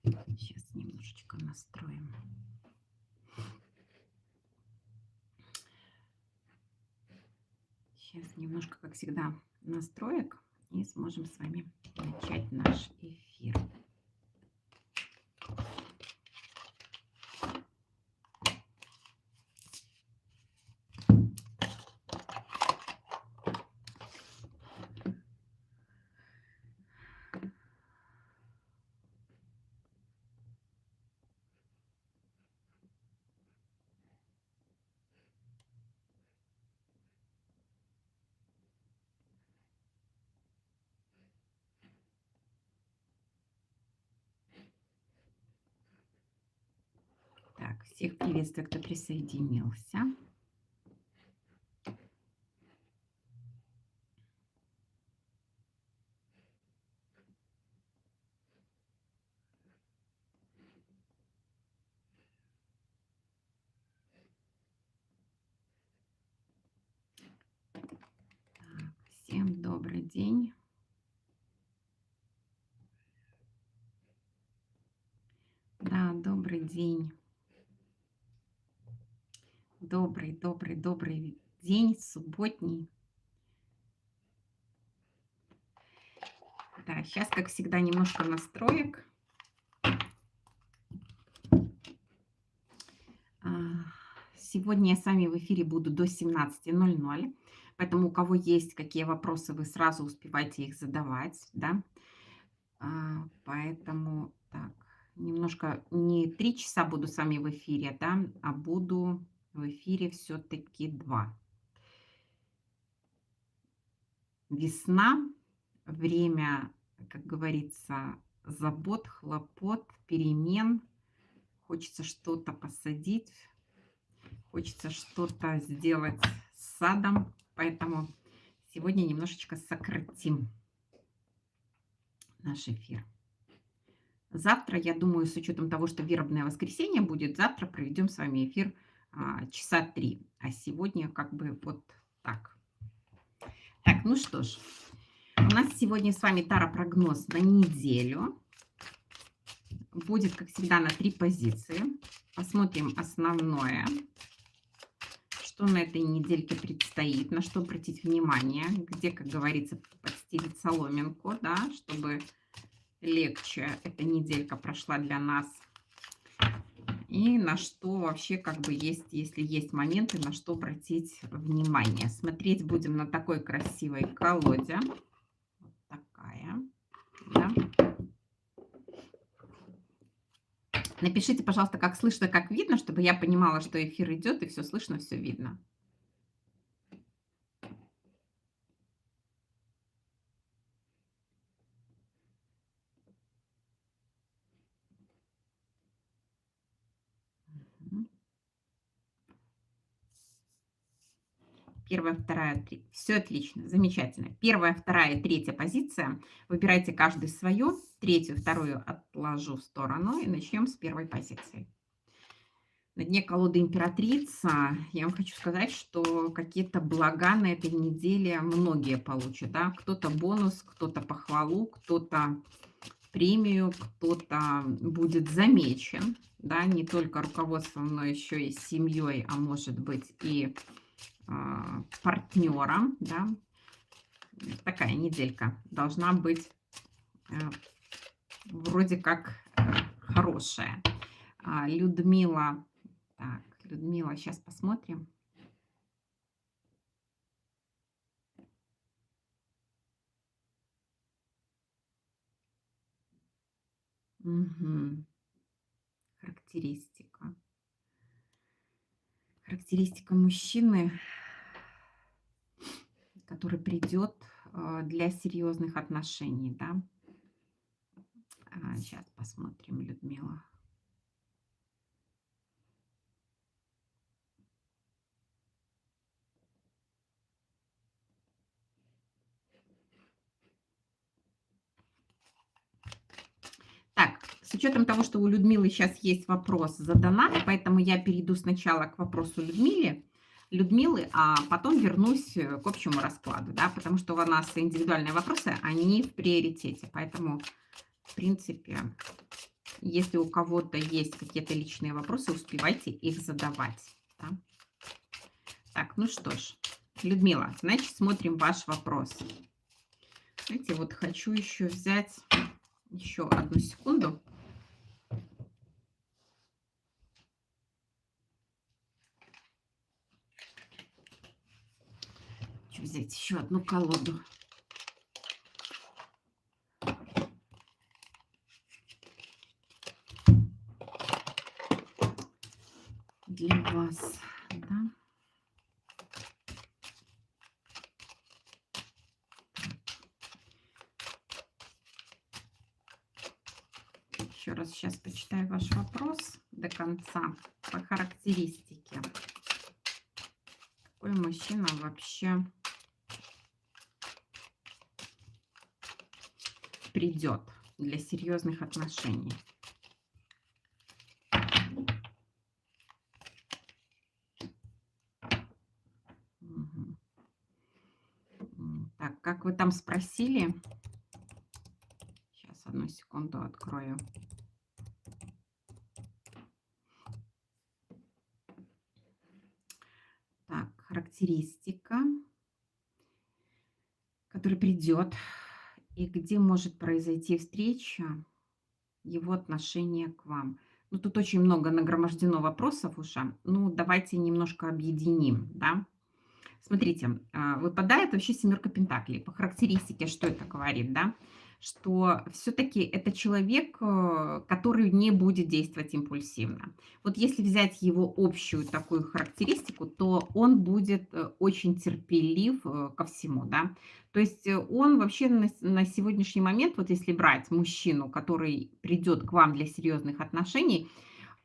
Сейчас немножечко настроим. Сейчас немножко, как всегда, настроек, и сможем с вами начать наш эфир. Так, всех приветствую, кто присоединился. Так, всем добрый день. Да, добрый день. Добрый день, субботний. Да, сейчас, как всегда, немножко настроек. А, Сегодня я с вами в эфире буду до 17:00, поэтому у кого есть какие вопросы, вы сразу успевайте их задавать, да. Поэтому так, немножко не 3 часа буду с вами в эфире, да, а буду в эфире все-таки 2. Весна, время, как говорится, забот, хлопот, перемен. Хочется что-то посадить, хочется что-то сделать с садом, поэтому сегодня немножечко сократим наш эфир. Завтра, я думаю, с учетом того, что вербное воскресенье будет, завтра проведем с вами эфир часа 3. А сегодня как бы вот так. Так, ну что ж, у нас сегодня с вами таро-прогноз на неделю. Будет, как всегда, на 3 позиции. Посмотрим основное, что на этой недельке предстоит, на что обратить внимание, где, как говорится, подстелить соломинку, да, чтобы легче эта неделька прошла для нас. И на что вообще как бы есть, если есть моменты, на что обратить внимание. Смотреть будем на такой красивой колоде. Вот такая. Да. Напишите, пожалуйста, как слышно, как видно, чтобы я понимала, что эфир идет и все слышно, все видно. Мгм. Первая, вторая, третья. Все отлично, замечательно. Первая, вторая и третья позиция. Выбирайте каждый свою. Третью, вторую отложу в сторону и начнем с первой позиции. На дне колоды императрица. Я вам хочу сказать, что какие-то блага на этой неделе многие получат. Да? Кто-то бонус, кто-то похвалу, кто-то премию, кто-то будет замечен. Да? Не только руководством, но еще и семьей, а может быть и партнером. Да? Такая неделька должна быть вроде как хорошая. Людмила. Так, Людмила, сейчас посмотрим. Мгм. Характеристика. Характеристика мужчины, который придет для серьезных отношений, да. Сейчас посмотрим, Людмила. Так, с учетом того, что у Людмилы сейчас есть вопрос за донат, поэтому я перейду сначала к вопросу Людмилы, а потом вернусь к общему раскладу, да, потому что у нас индивидуальные вопросы, они в приоритете, поэтому, в принципе, Если у кого-то есть какие-то личные вопросы, успевайте их задавать. Да? Так, ну что ж, Людмила, значит, смотрим ваш вопрос. Знаете, вот хочу еще взять еще одну секунду. Хочу взять еще одну колоду. Для вас, да. Еще раз сейчас почитаю ваш вопрос до конца по характеристике. Какой мужчина вообще придет для серьезных отношений? Мгм. Так, как вы там спросили? Сейчас, одну секунду открою. Так, характеристика, который придет, и где может произойти встреча, его отношение к вам. Ну, тут очень много нагромождено вопросов уже. Ну, давайте немножко объединим, да. Смотрите, выпадает вообще семерка пентаклей. По характеристике, что это говорит, да? Что все-таки это человек, который не будет действовать импульсивно. Вот если взять его общую такую характеристику, то он будет очень терпелив ко всему, да. То есть он вообще на сегодняшний момент, вот если брать мужчину, который придет к вам для серьезных отношений,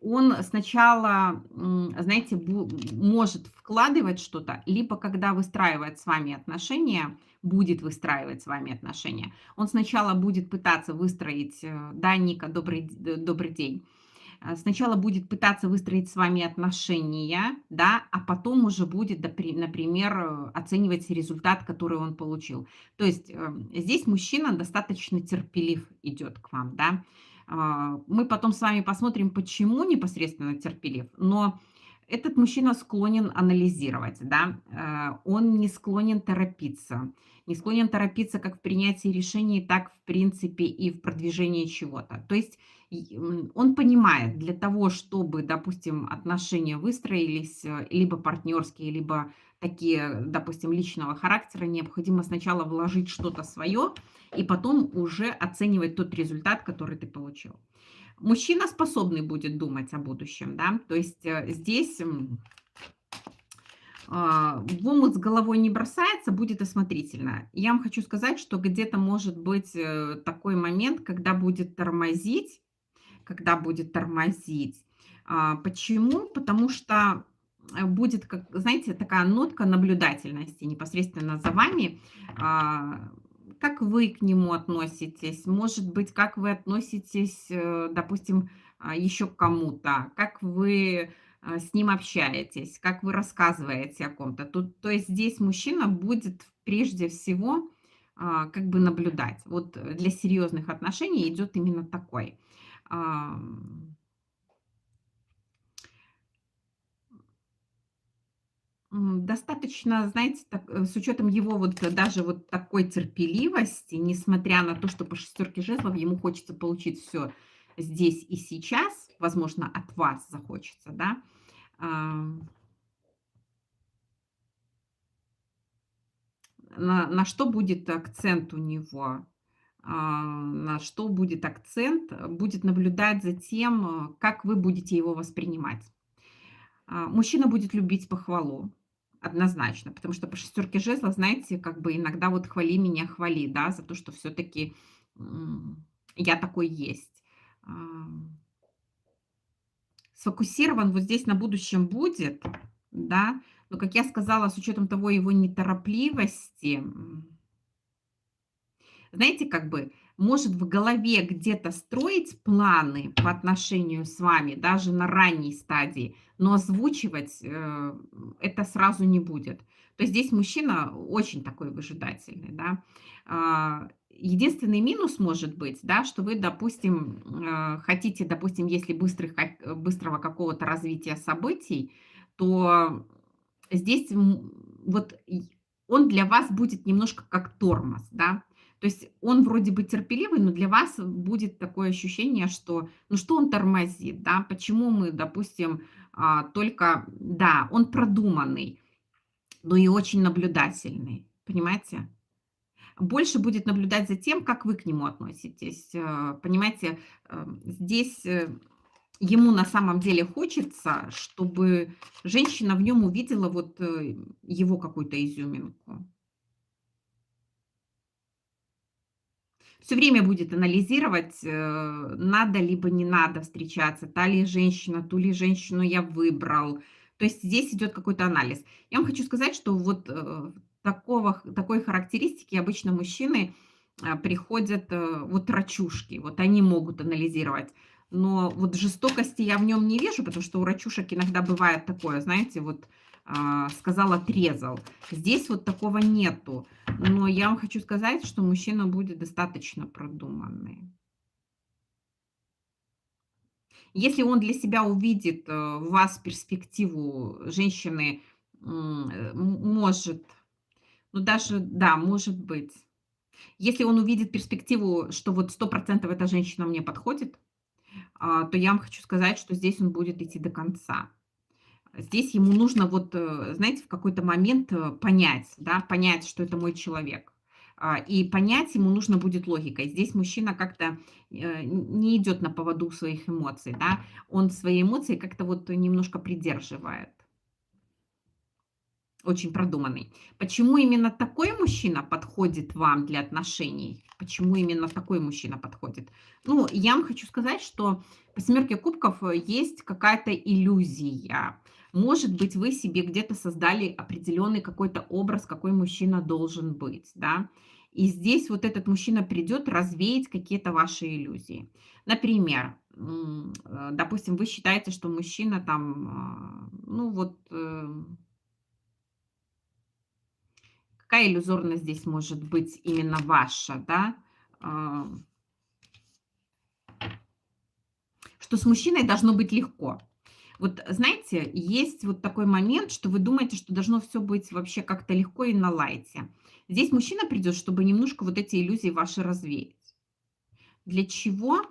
он сначала, знаете, может вкладывать что-то, либо когда выстраивает с вами отношения, будет выстраивать с вами отношения. Он сначала будет пытаться выстроить, да, Ника, добрый день. Сначала будет пытаться выстроить с вами отношения, да, а потом уже будет, например, оценивать результат, который он получил. То есть здесь мужчина достаточно терпелив идет к вам, да. Мы потом с вами посмотрим, почему непосредственно терпелив, но этот мужчина склонен анализировать, да, он не склонен торопиться. Не склонен торопиться как в принятии решений, так, в принципе, и в продвижении чего-то. То есть он понимает, для того, чтобы, допустим, отношения выстроились, либо партнерские, либо такие, допустим, личного характера, необходимо сначала вложить что-то свое и потом уже оценивать тот результат, который ты получил. Мужчина способный будет думать о будущем, да, то есть здесь в омут с головой не бросается, будет осмотрительно. Я вам хочу сказать, что где-то может быть такой момент, когда будет тормозить. Почему? Потому что будет, как, знаете, такая нотка наблюдательности непосредственно за вами. А, Как вы к нему относитесь? Может быть, как вы относитесь, допустим, еще к кому-то? Как вы с ним общаетесь? Как вы рассказываете о ком-то? То есть здесь мужчина будет прежде всего как бы наблюдать. Вот для серьезных отношений идет именно такой. Ам, Достаточно, знаете, с учетом его вот даже вот такой терпеливости, несмотря на то, что по шестерке жезлов ему хочется получить все здесь и сейчас, возможно, от вас захочется, да. ам, на что будет акцент у него? На что будет акцент? Будет наблюдать за тем, как вы будете его воспринимать. Мужчина будет любить похвалу, однозначно, потому что по шестерке жезлов, знаете, как бы иногда вот хвали меня, хвали, да, за то, что все-таки я такой есть. Ам, Сфокусирован вот здесь на будущем будет, да, но, как я сказала, с учетом того его неторопливости, знаете, как бы может в голове где-то строить планы по отношению с вами, даже на ранней стадии, но озвучивать это сразу не будет. То есть здесь мужчина очень такой выжидательный, да. единственный минус может быть, да, что вы, допустим, хотите, допустим, если быстрого какого-то развития событий, то здесь вот он для вас будет немножко как тормоз, да. То есть он вроде бы терпеливый, но для вас будет такое ощущение, что, ну что он тормозит, да, почему мы, допустим, только, да, он продуманный, но и очень наблюдательный, понимаете? Больше будет наблюдать за тем, как вы к нему относитесь. Понимаете, здесь ему на самом деле хочется, чтобы женщина в нем увидела вот его какую-то изюминку. Все время будет анализировать, надо либо не надо встречаться, та ли женщина, ту ли женщину я выбрал. То есть здесь идет какой-то анализ. Я вам хочу сказать, что вот такой характеристики обычно мужчины приходят, вот рачушки, вот они могут анализировать. Но вот жестокости я в нем не вижу, потому что у рачушек иногда бывает такое, знаете, вот сказал, отрезал. Здесь вот такого нету. Но я вам хочу сказать, что мужчина будет достаточно продуманный. Если он для себя увидит в вас перспективу женщины, может, ну даже, да, может быть. Если он увидит перспективу, что вот 100% эта женщина мне подходит, то я вам хочу сказать, что здесь он будет идти до конца. Здесь ему нужно вот, знаете, в какой-то момент понять, да, понять, что это мой человек. И понять ему нужно будет логикой. Здесь мужчина как-то не идет на поводу своих эмоций, да, он свои эмоции как-то вот немножко придерживает. Очень продуманный. Почему именно такой мужчина подходит вам для отношений? Почему именно такой мужчина подходит? Ну, я вам хочу сказать, что по семерке кубков есть какая-то иллюзия. Может быть, вы себе где-то создали определенный какой-то образ, какой мужчина должен быть, да? И здесь вот этот мужчина придет развеять какие-то ваши иллюзии. Например, допустим, вы считаете, что мужчина там, ну вот, какая иллюзорность здесь может быть именно ваша, да? А, Что с мужчиной должно быть легко. Вот знаете, есть вот такой момент, что вы думаете, что должно все быть вообще как-то легко и на лайте. Здесь мужчина придет, чтобы немножко вот эти иллюзии ваши развеять. Для чего?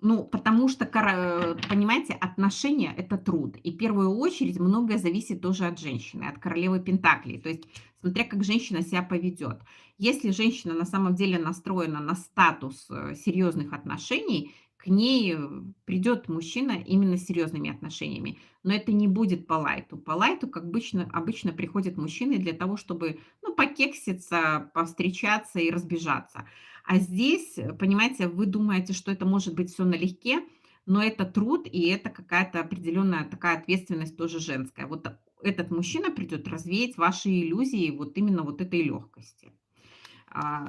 Ну, потому что, понимаете, отношения – это труд. И в первую очередь многое зависит тоже от женщины, от королевы Пентаклей. То есть, смотря как женщина себя поведет. Если женщина на самом деле настроена на статус серьезных отношений, к ней придет мужчина именно с серьезными отношениями. Но это не будет по лайту. По лайту, как обычно приходят мужчины для того, чтобы ну, покекситься, повстречаться и разбежаться. А здесь, понимаете, вы думаете, что это может быть все налегке, но это труд, и это какая-то определенная такая ответственность тоже женская. Вот этот мужчина придет развеять ваши иллюзии вот именно вот этой легкости.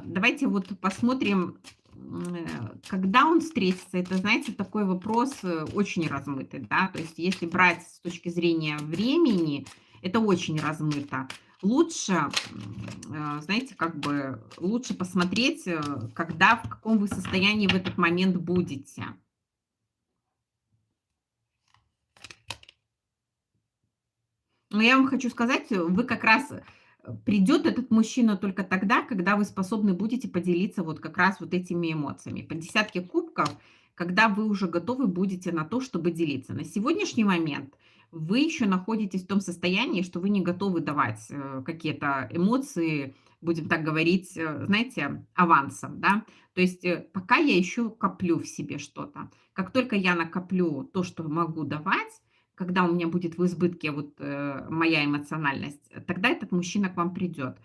Давайте вот посмотрим, когда он встретится. Это, знаете, такой вопрос очень размытый, да. То есть если брать с точки зрения времени, это очень размыто. Лучше, знаете, как бы лучше посмотреть, когда, в каком вы состоянии в этот момент будете. Но я вам хочу сказать, вы как раз придет этот мужчина только тогда, когда вы способны будете поделиться вот как раз вот этими эмоциями. По десятке кубков, когда вы уже готовы будете на то, чтобы делиться. На сегодняшний момент вы еще находитесь в том состоянии, что вы не готовы давать какие-то эмоции, будем так говорить, знаете, авансом, да. То есть пока я еще коплю в себе что-то. Как только я накоплю то, что могу давать, когда у меня будет в избытке вот, моя эмоциональность, тогда этот мужчина к вам придет.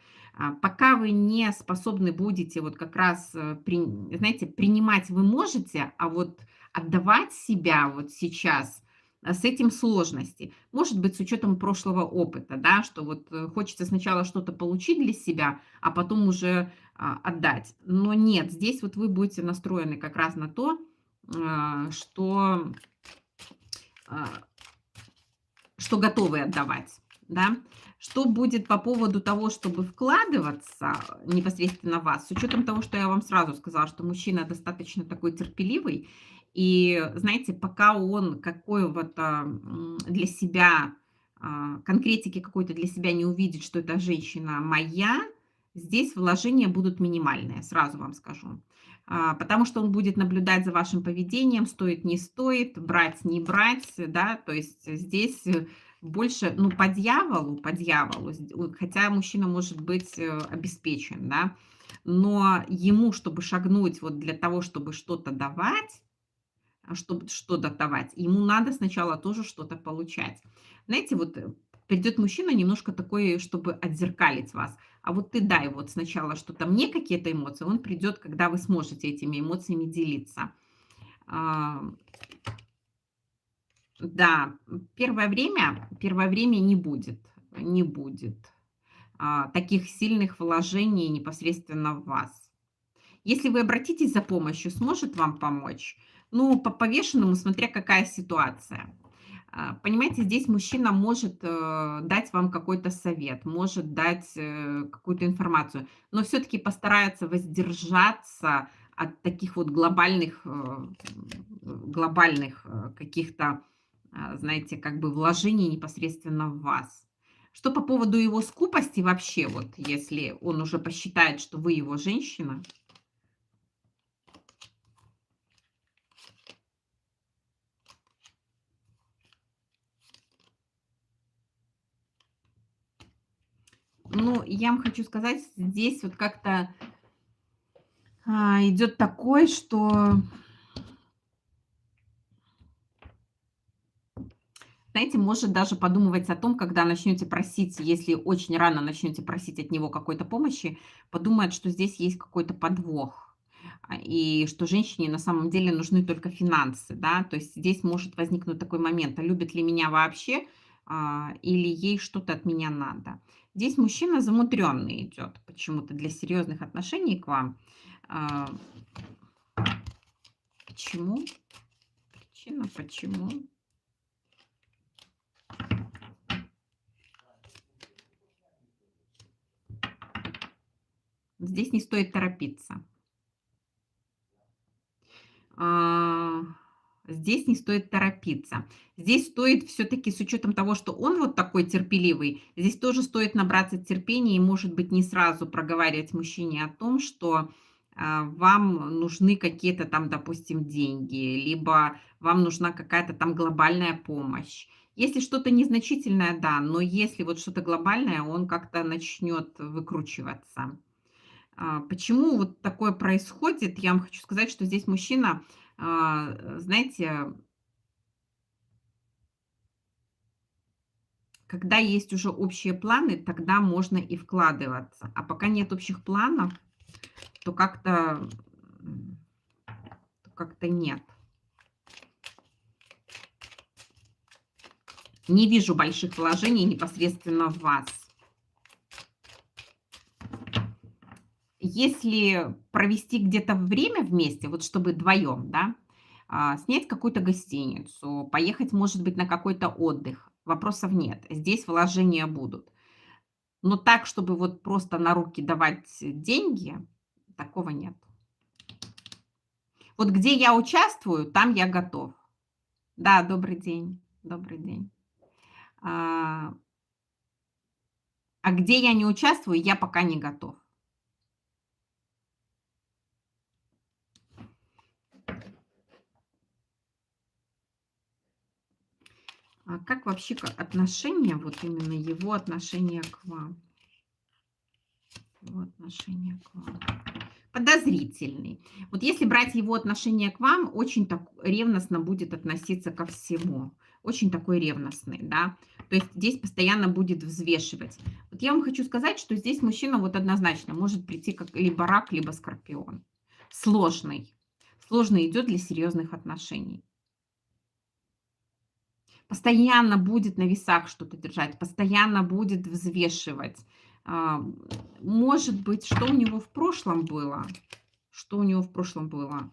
Пока вы не способны будете вот как раз, знаете, принимать вы можете, а вот отдавать себя вот сейчас, с этим сложности. Может быть, с учетом прошлого опыта, да, что вот, хочется сначала что-то получить для себя, а потом уже, отдать. Но нет, здесь вот вы будете настроены как раз на то, что, а, что готовы отдавать. да. Что будет по поводу того, чтобы вкладываться непосредственно в вас, с учетом того, что я вам сразу сказала, что мужчина достаточно такой терпеливый, и, знаете, пока он какого-то для себя, конкретики какой-то для себя не увидит, что эта женщина моя, здесь вложения будут минимальные, сразу вам скажу. Потому что он будет наблюдать за вашим поведением, стоит, не стоит, брать, не брать, да, то есть здесь больше, ну, по дьяволу, хотя мужчина может быть обеспечен, да, но ему, чтобы шагнуть вот для того, чтобы что-то давать, чтобы что-то давать, ему надо сначала тоже что-то получать. Знаете, вот придет мужчина немножко такой, чтобы отзеркалить вас. А вот ты дай вот сначала что-то мне, какие-то эмоции, он придет, когда вы сможете этими эмоциями делиться. А, Да, первое время не будет таких сильных вложений непосредственно в вас. Если вы обратитесь за помощью, сможет вам помочь? Ну, по повешенному, смотря какая ситуация. Понимаете, здесь мужчина может дать вам какой-то совет, может дать какую-то информацию, но все-таки постарается воздержаться от таких вот глобальных каких-то, знаете, как бы вложений непосредственно в вас. Что по поводу его скупости вообще, вот если он уже посчитает, что вы его женщина, ну, я вам хочу сказать, здесь вот как-то идет такой, что, знаете, может даже подумывать о том, когда начнете просить, если очень рано начнете просить от него какой-то помощи, подумает, что здесь есть какой-то подвох, и что женщине на самом деле нужны только финансы, да, то есть здесь может возникнуть такой момент, а любит ли меня вообще, или ей что-то от меня надо. Здесь мужчина замудренный идет почему-то для серьезных отношений к вам. А, Почему? Причина почему? Здесь не стоит торопиться. А, Здесь не стоит торопиться. Здесь стоит все-таки, с учетом того, что он вот такой терпеливый, здесь тоже стоит набраться терпения и, может быть, не сразу проговаривать мужчине о том, что вам нужны какие-то там, допустим, деньги, либо вам нужна какая-то там глобальная помощь. Если что-то незначительное, да, но если вот что-то глобальное, он как-то начнет выкручиваться. Почему вот такое происходит? Я вам хочу сказать, что здесь мужчина, знаете, когда есть уже общие планы, тогда можно и вкладываться. А пока нет общих планов, то м, как-то нет. Не вижу больших вложений непосредственно в вас. Если провести где-то время вместе, вот чтобы вдвоем, да, снять какую-то гостиницу, поехать, может быть, на какой-то отдых, вопросов нет. Здесь вложения будут. Но так, чтобы вот просто на руки давать деньги, такого нет. Вот где я участвую, там я готов. Да, добрый день, добрый день. А, а где я не участвую, я пока не готов. А как вообще отношение, вот именно его отношение к вам? Его отношение к вам. Подозрительный. Вот если брать его отношение к вам, очень так ревностно будет относиться ко всему. Очень такой ревностный, да. То есть здесь постоянно будет взвешивать. Вот я вам хочу сказать, что здесь мужчина вот однозначно может прийти как либо рак, либо скорпион. Сложный. Сложный идет для серьезных отношений. Постоянно будет на весах что-то держать, постоянно будет взвешивать. А, Может быть, что у него в прошлом было? Что у него в прошлом было?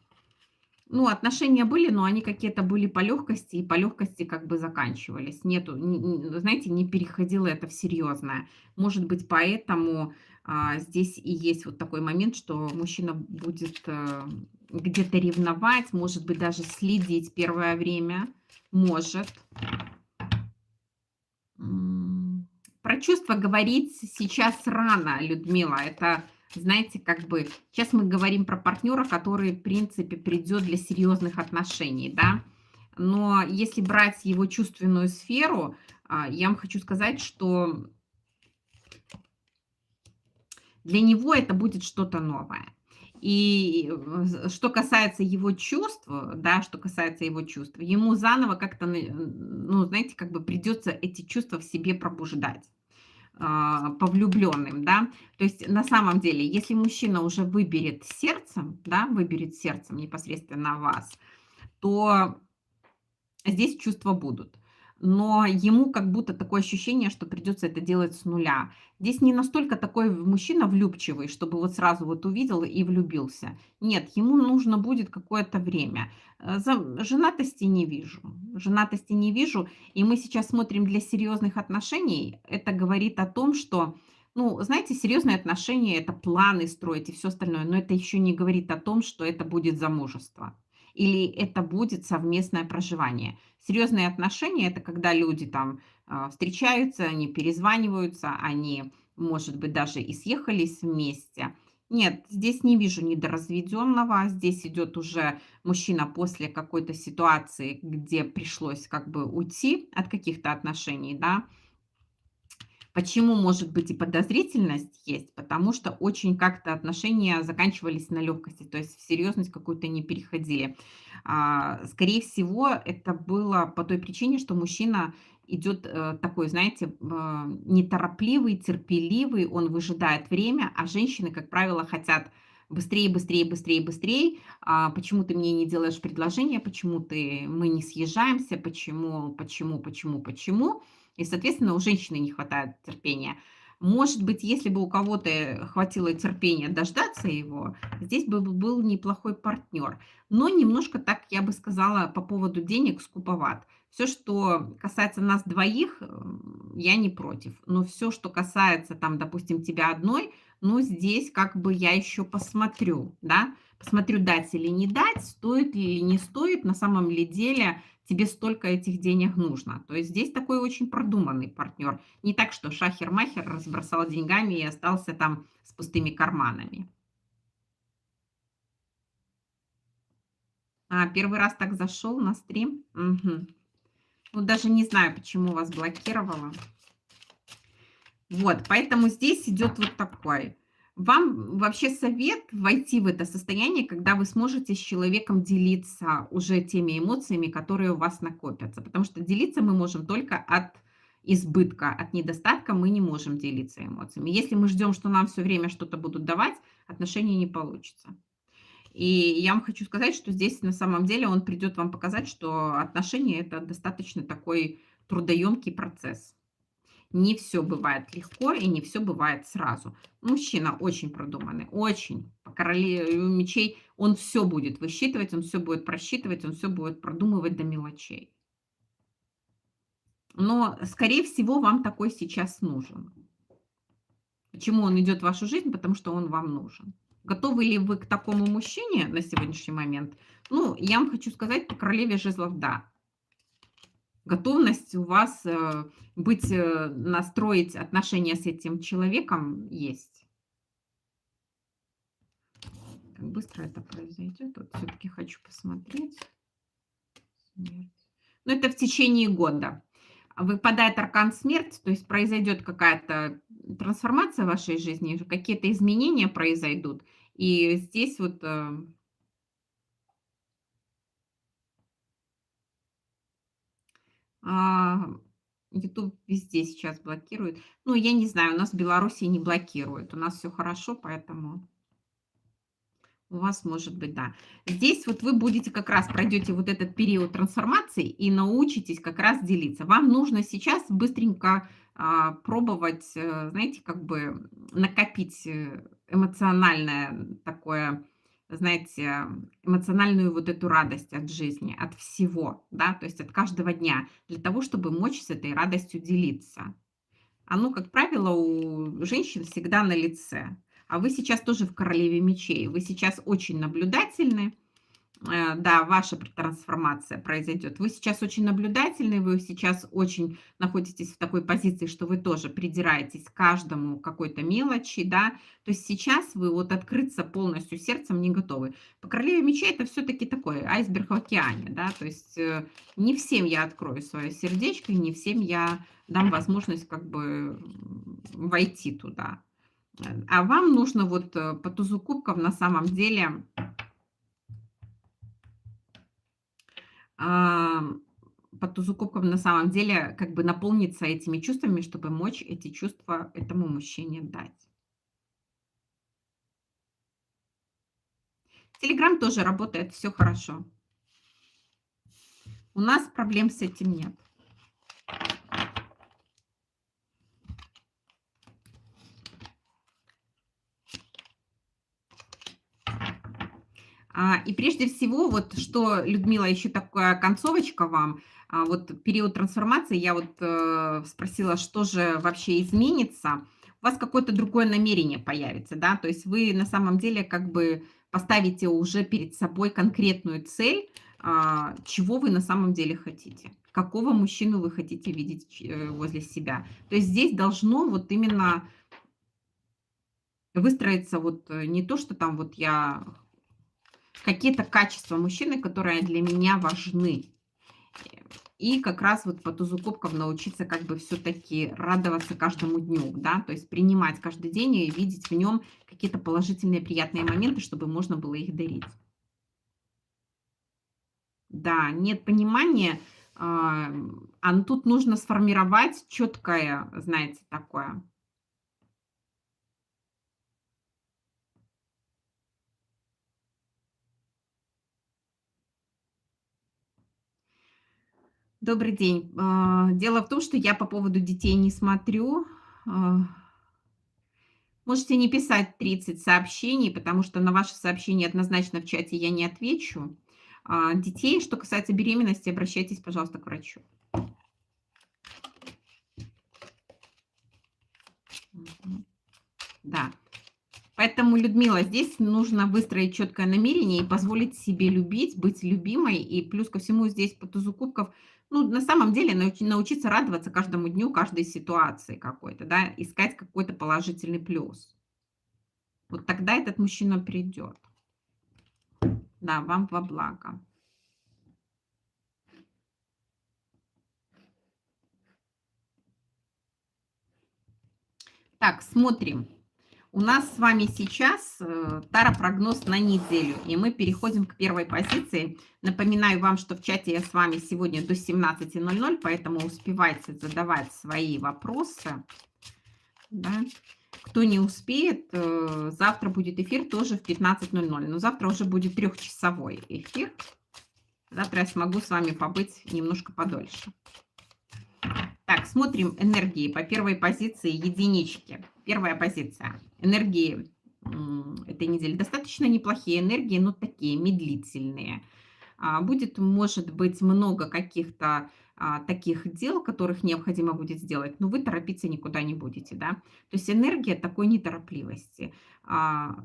Ну, отношения были, но они какие-то были по легкости, и по легкости как бы заканчивались. Нету, знаете, не переходило это в серьезное. Может быть, поэтому здесь и есть вот такой момент, что мужчина будет где-то ревновать, может быть, даже следить первое время. Может. М, Про чувства говорить сейчас рано, Людмила. Это, знаете, как бы сейчас мы говорим про партнера, который, в принципе, придет для серьезных отношений, да. Но если брать его чувственную сферу, я вам хочу сказать, что для него это будет что-то новое. И что касается его чувств, да, что касается его чувств, ему заново как-то, ну, знаете, как бы придется эти чувства в себе пробуждать по влюбленным, да. То есть на самом деле, если мужчина уже выберет сердцем, да, выберет сердцем непосредственно вас, то здесь чувства будут. Но ему как будто такое ощущение, что придется это делать с нуля. Здесь не настолько такой мужчина влюбчивый, чтобы вот сразу вот увидел и влюбился. Нет, ему нужно будет какое-то время. Женатости не вижу. Женатости не вижу. И мы сейчас смотрим для серьезных отношений. Это говорит о том, что, ну, знаете, серьезные отношения– это планы строить и все остальное. Но это еще не говорит о том, что это будет замужество или это будет совместное проживание. Серьезные отношения– это когда люди там встречаются, они перезваниваются, они, может быть, даже и съехались вместе. Нет, здесь не вижу недоразведенного, здесь идет уже мужчина после какой-то ситуации, где пришлось как бы уйти от каких-то отношений, да. Почему, может быть, и подозрительность есть? Потому что очень как-то отношения заканчивались на легкости, то есть в серьезность какую-то не переходили. Скорее всего, это было по той причине, что мужчина идет такой, знаете, неторопливый, терпеливый, он выжидает время, а женщины, как правило, хотят быстрее, быстрее, быстрее, быстрее. Почему ты мне не делаешь предложение, мы не съезжаемся, почему? И, соответственно, у женщины не хватает терпения. Может быть, если бы у кого-то хватило терпения дождаться его, здесь бы был неплохой партнер. Но немножко так, я бы сказала, по поводу денег скуповат. Все, что касается нас двоих, я не против. Но все, что касается, там, допустим, тебя одной, ну, здесь как бы я еще посмотрю, да, посмотрю, дать или не дать, стоит или не стоит на самом ли деле тебе столько этих денег нужно. То есть здесь такой очень продуманный партнер. Не так, что шахер-махер разбросал деньгами и остался там с пустыми карманами. Первый раз так зашел на стрим. Мгм. Ну, даже не знаю, почему вас блокировала. Вот, поэтому здесь идет вот такой. Вам вообще совет войти в это состояние, когда вы сможете с человеком делиться уже теми эмоциями, которые у вас накопятся. Потому что делиться мы можем только от избытка, от недостатка мы не можем делиться эмоциями. Если мы ждем, что нам все время что-то будут давать, отношений не получится. И я вам хочу сказать, что здесь на самом деле он придет вам показать, что отношения это достаточно такой трудоемкий процесс. Не все бывает легко и не все бывает сразу. Мужчина очень продуманный, очень. По королеве мечей он все будет высчитывать, он все будет просчитывать, он все будет продумывать до мелочей. Но, скорее всего, вам такой сейчас нужен. Почему он идет в вашу жизнь? Потому что он вам нужен. Готовы ли вы к такому мужчине на сегодняшний момент? Ну, я вам хочу сказать, по королеве жезлов, да. Готовность у вас настроить отношения с этим человеком есть. Как быстро это произойдет? Вот все-таки хочу посмотреть. Смерть. Ну, это в течение года. Выпадает аркан смерть, то есть произойдет какая-то трансформация в вашей жизни, какие-то изменения произойдут. И здесь вот а, YouTube везде сейчас блокирует. Ну, я не знаю, у нас в Беларуси не блокируют. У нас все хорошо, поэтому у вас может быть, да. Здесь вот вы будете как раз пройдете вот этот период трансформации и научитесь как раз делиться. Вам нужно сейчас быстренько пробовать, знаете, как бы накопить эмоциональное такое знаете, эмоциональную вот эту радость от жизни, от всего, да, то есть от каждого дня, для того, чтобы мочь с этой радостью делиться. Оно, как правило, у женщин всегда на лице. А вы сейчас тоже в королеве мечей. Вы сейчас очень наблюдательны. Да, ваша трансформация произойдет. Вы сейчас очень наблюдательны, вы сейчас очень находитесь в такой позиции, что вы тоже придираетесь к каждому какой-то мелочи, да. То есть сейчас вы вот открыться полностью сердцем не готовы. По королеве мечей это все-таки такой айсберг в океане, да. То есть не всем я открою свое сердечко, не всем я дам возможность как бы войти туда. А вам нужно вот по тузу кубков на самом деле Ам, по тузу кубков на самом деле как бы наполниться этими чувствами, чтобы мочь эти чувства этому мужчине дать. Телеграм тоже работает, все хорошо. У нас проблем с этим нет. И прежде всего, вот что, Людмила, еще такая концовочка вам. Вот период трансформации, я вот спросила, что же вообще изменится. У вас какое-то другое намерение появится, да, то есть вы на самом деле как бы поставите уже перед собой конкретную цель, чего вы на самом деле хотите, какого мужчину вы хотите видеть возле себя. То есть здесь должно вот именно выстроиться вот не то, что там вот я какие-то качества мужчины, которые для меня важны. И как раз вот по тузу кубков научиться как бы все-таки радоваться каждому дню, да, то есть принимать каждый день и видеть в нем какие-то положительные, приятные моменты, чтобы можно было их дарить. Да, нет понимания, тут нужно сформировать четкое, знаете, такое. Добрый день. Дело в том, что я по поводу детей не смотрю. А, Можете не писать 30 сообщений, потому что на ваши сообщения однозначно в чате я не отвечу. Детей, что касается беременности, обращайтесь, пожалуйста, к врачу. Мгм. Да. Поэтому, Людмила, здесь нужно выстроить четкое намерение и позволить себе любить, быть любимой. И плюс ко всему здесь по тузу кубков, ну, на самом деле научиться радоваться каждому дню, каждой ситуации какой-то, да, искать какой-то положительный плюс. Вот тогда этот мужчина придет. Да, вам во благо. Так, смотрим. У нас с вами сейчас таро-прогноз на неделю, и мы переходим к первой позиции. Напоминаю вам, что в чате я с вами сегодня до 17:00, поэтому успевайте задавать свои вопросы. Да. Кто не успеет, завтра будет эфир тоже в 15:00, но завтра уже будет трехчасовой эфир. Завтра я смогу с вами побыть немножко подольше. Так, смотрим энергии по первой позиции единички. Первая позиция. Энергии этой недели. Достаточно неплохие энергии, но такие медлительные. Будет, может быть, много каких-то таких дел, которых необходимо будет сделать, но вы торопиться никуда не будете, да. То есть энергия такой неторопливости.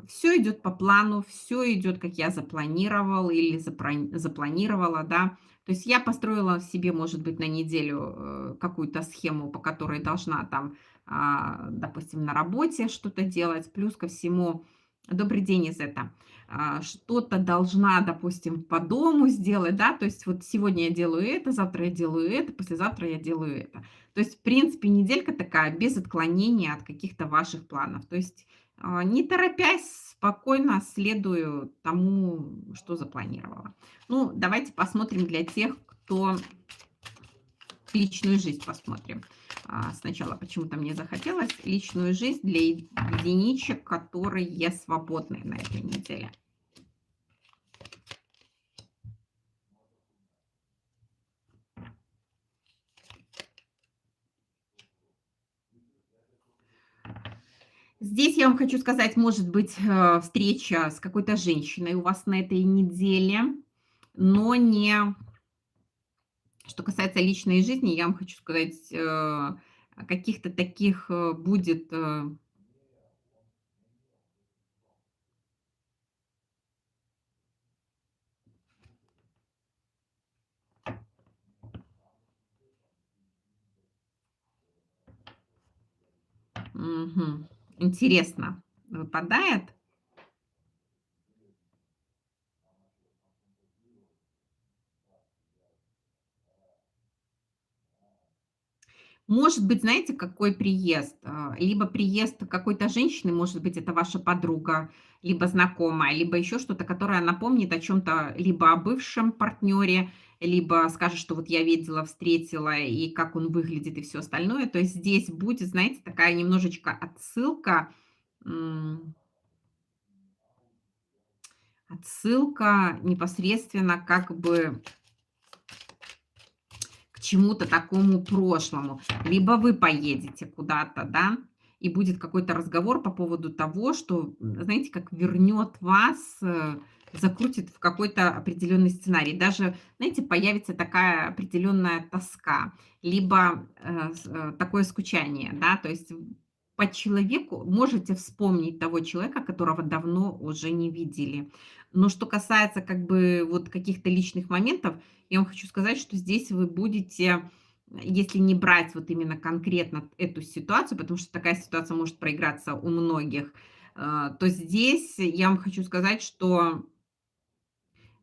Все идет по плану, все идет, как я запланировал или запланировала, да. То есть я построила себе, может быть, на неделю какую-то схему, по которой должна там, допустим, на работе что-то делать. Плюс ко всему, добрый день, Изета, что-то должна, допустим, по дому сделать, да, то есть вот сегодня я делаю это, завтра я делаю это, послезавтра я делаю это. То есть, в принципе, неделька такая без отклонения от каких-то ваших планов. То есть не торопясь, спокойно следую тому, что запланировала. Ну, давайте посмотрим для тех, кто личную жизнь посмотрим. Сначала почему-то мне захотелось личную жизнь для единичек, которые свободны на этой неделе. Здесь я вам хочу сказать, может быть, встреча с какой-то женщиной у вас на этой неделе, но не что касается личной жизни, я вам хочу сказать, каких-то таких, будет, мгм, интересно, выпадает. Может быть, знаете, какой приезд? Либо приезд какой-то женщины, может быть, это ваша подруга, либо знакомая, либо еще что-то, которая напомнит о чем-то, либо о бывшем партнере, либо скажет, что вот я видела, встретила, и как он выглядит, и все остальное. То есть здесь будет, знаете, такая немножечко м, отсылка непосредственно как бы к чему-то такому прошлому. Либо вы поедете куда-то, да, и будет какой-то разговор по поводу того, что, знаете, как вернет вас, закрутит в какой-то определенный сценарий. Даже, знаете, появится такая определенная тоска, либо такое скучание, да, то есть по человеку можете вспомнить того человека, которого давно уже не видели. Но что касается как бы вот каких-то личных моментов, я вам хочу сказать, что здесь вы будете, если не брать вот именно конкретно эту ситуацию, потому что такая ситуация может проиграться у многих, то здесь я вам хочу сказать, что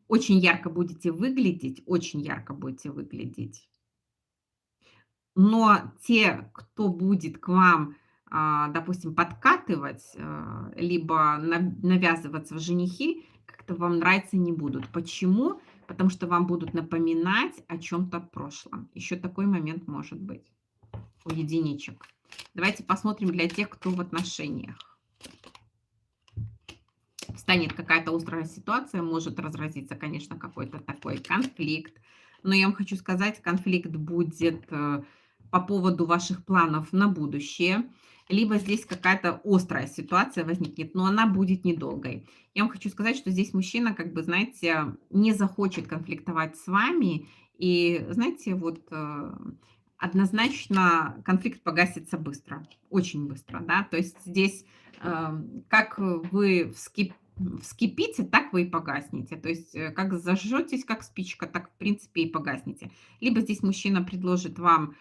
очень ярко будете выглядеть. Но те, кто будет к вам, допустим, подкатывать, либо навязываться в женихи, как-то вам нравиться не будут. Почему? Потому что вам будут напоминать о чем-то прошлом. Еще такой момент может быть у единичек. Давайте посмотрим для тех, кто в отношениях. Станет какая-то острая ситуация, может разразиться, конечно, какой-то такой конфликт. Но я вам хочу сказать, конфликт будет по поводу ваших планов на будущее. Либо здесь какая-то острая ситуация возникнет, но она будет недолгой. Я вам хочу сказать, что здесь мужчина, как бы, знаете, не захочет конфликтовать с вами. И, знаете, вот однозначно конфликт погасится быстро, очень быстро, да. То есть здесь как вы вскипите, так вы и погаснете. То есть, как зажжетесь, как спичка, так, в принципе, и погаснете. Либо здесь мужчина предложит вам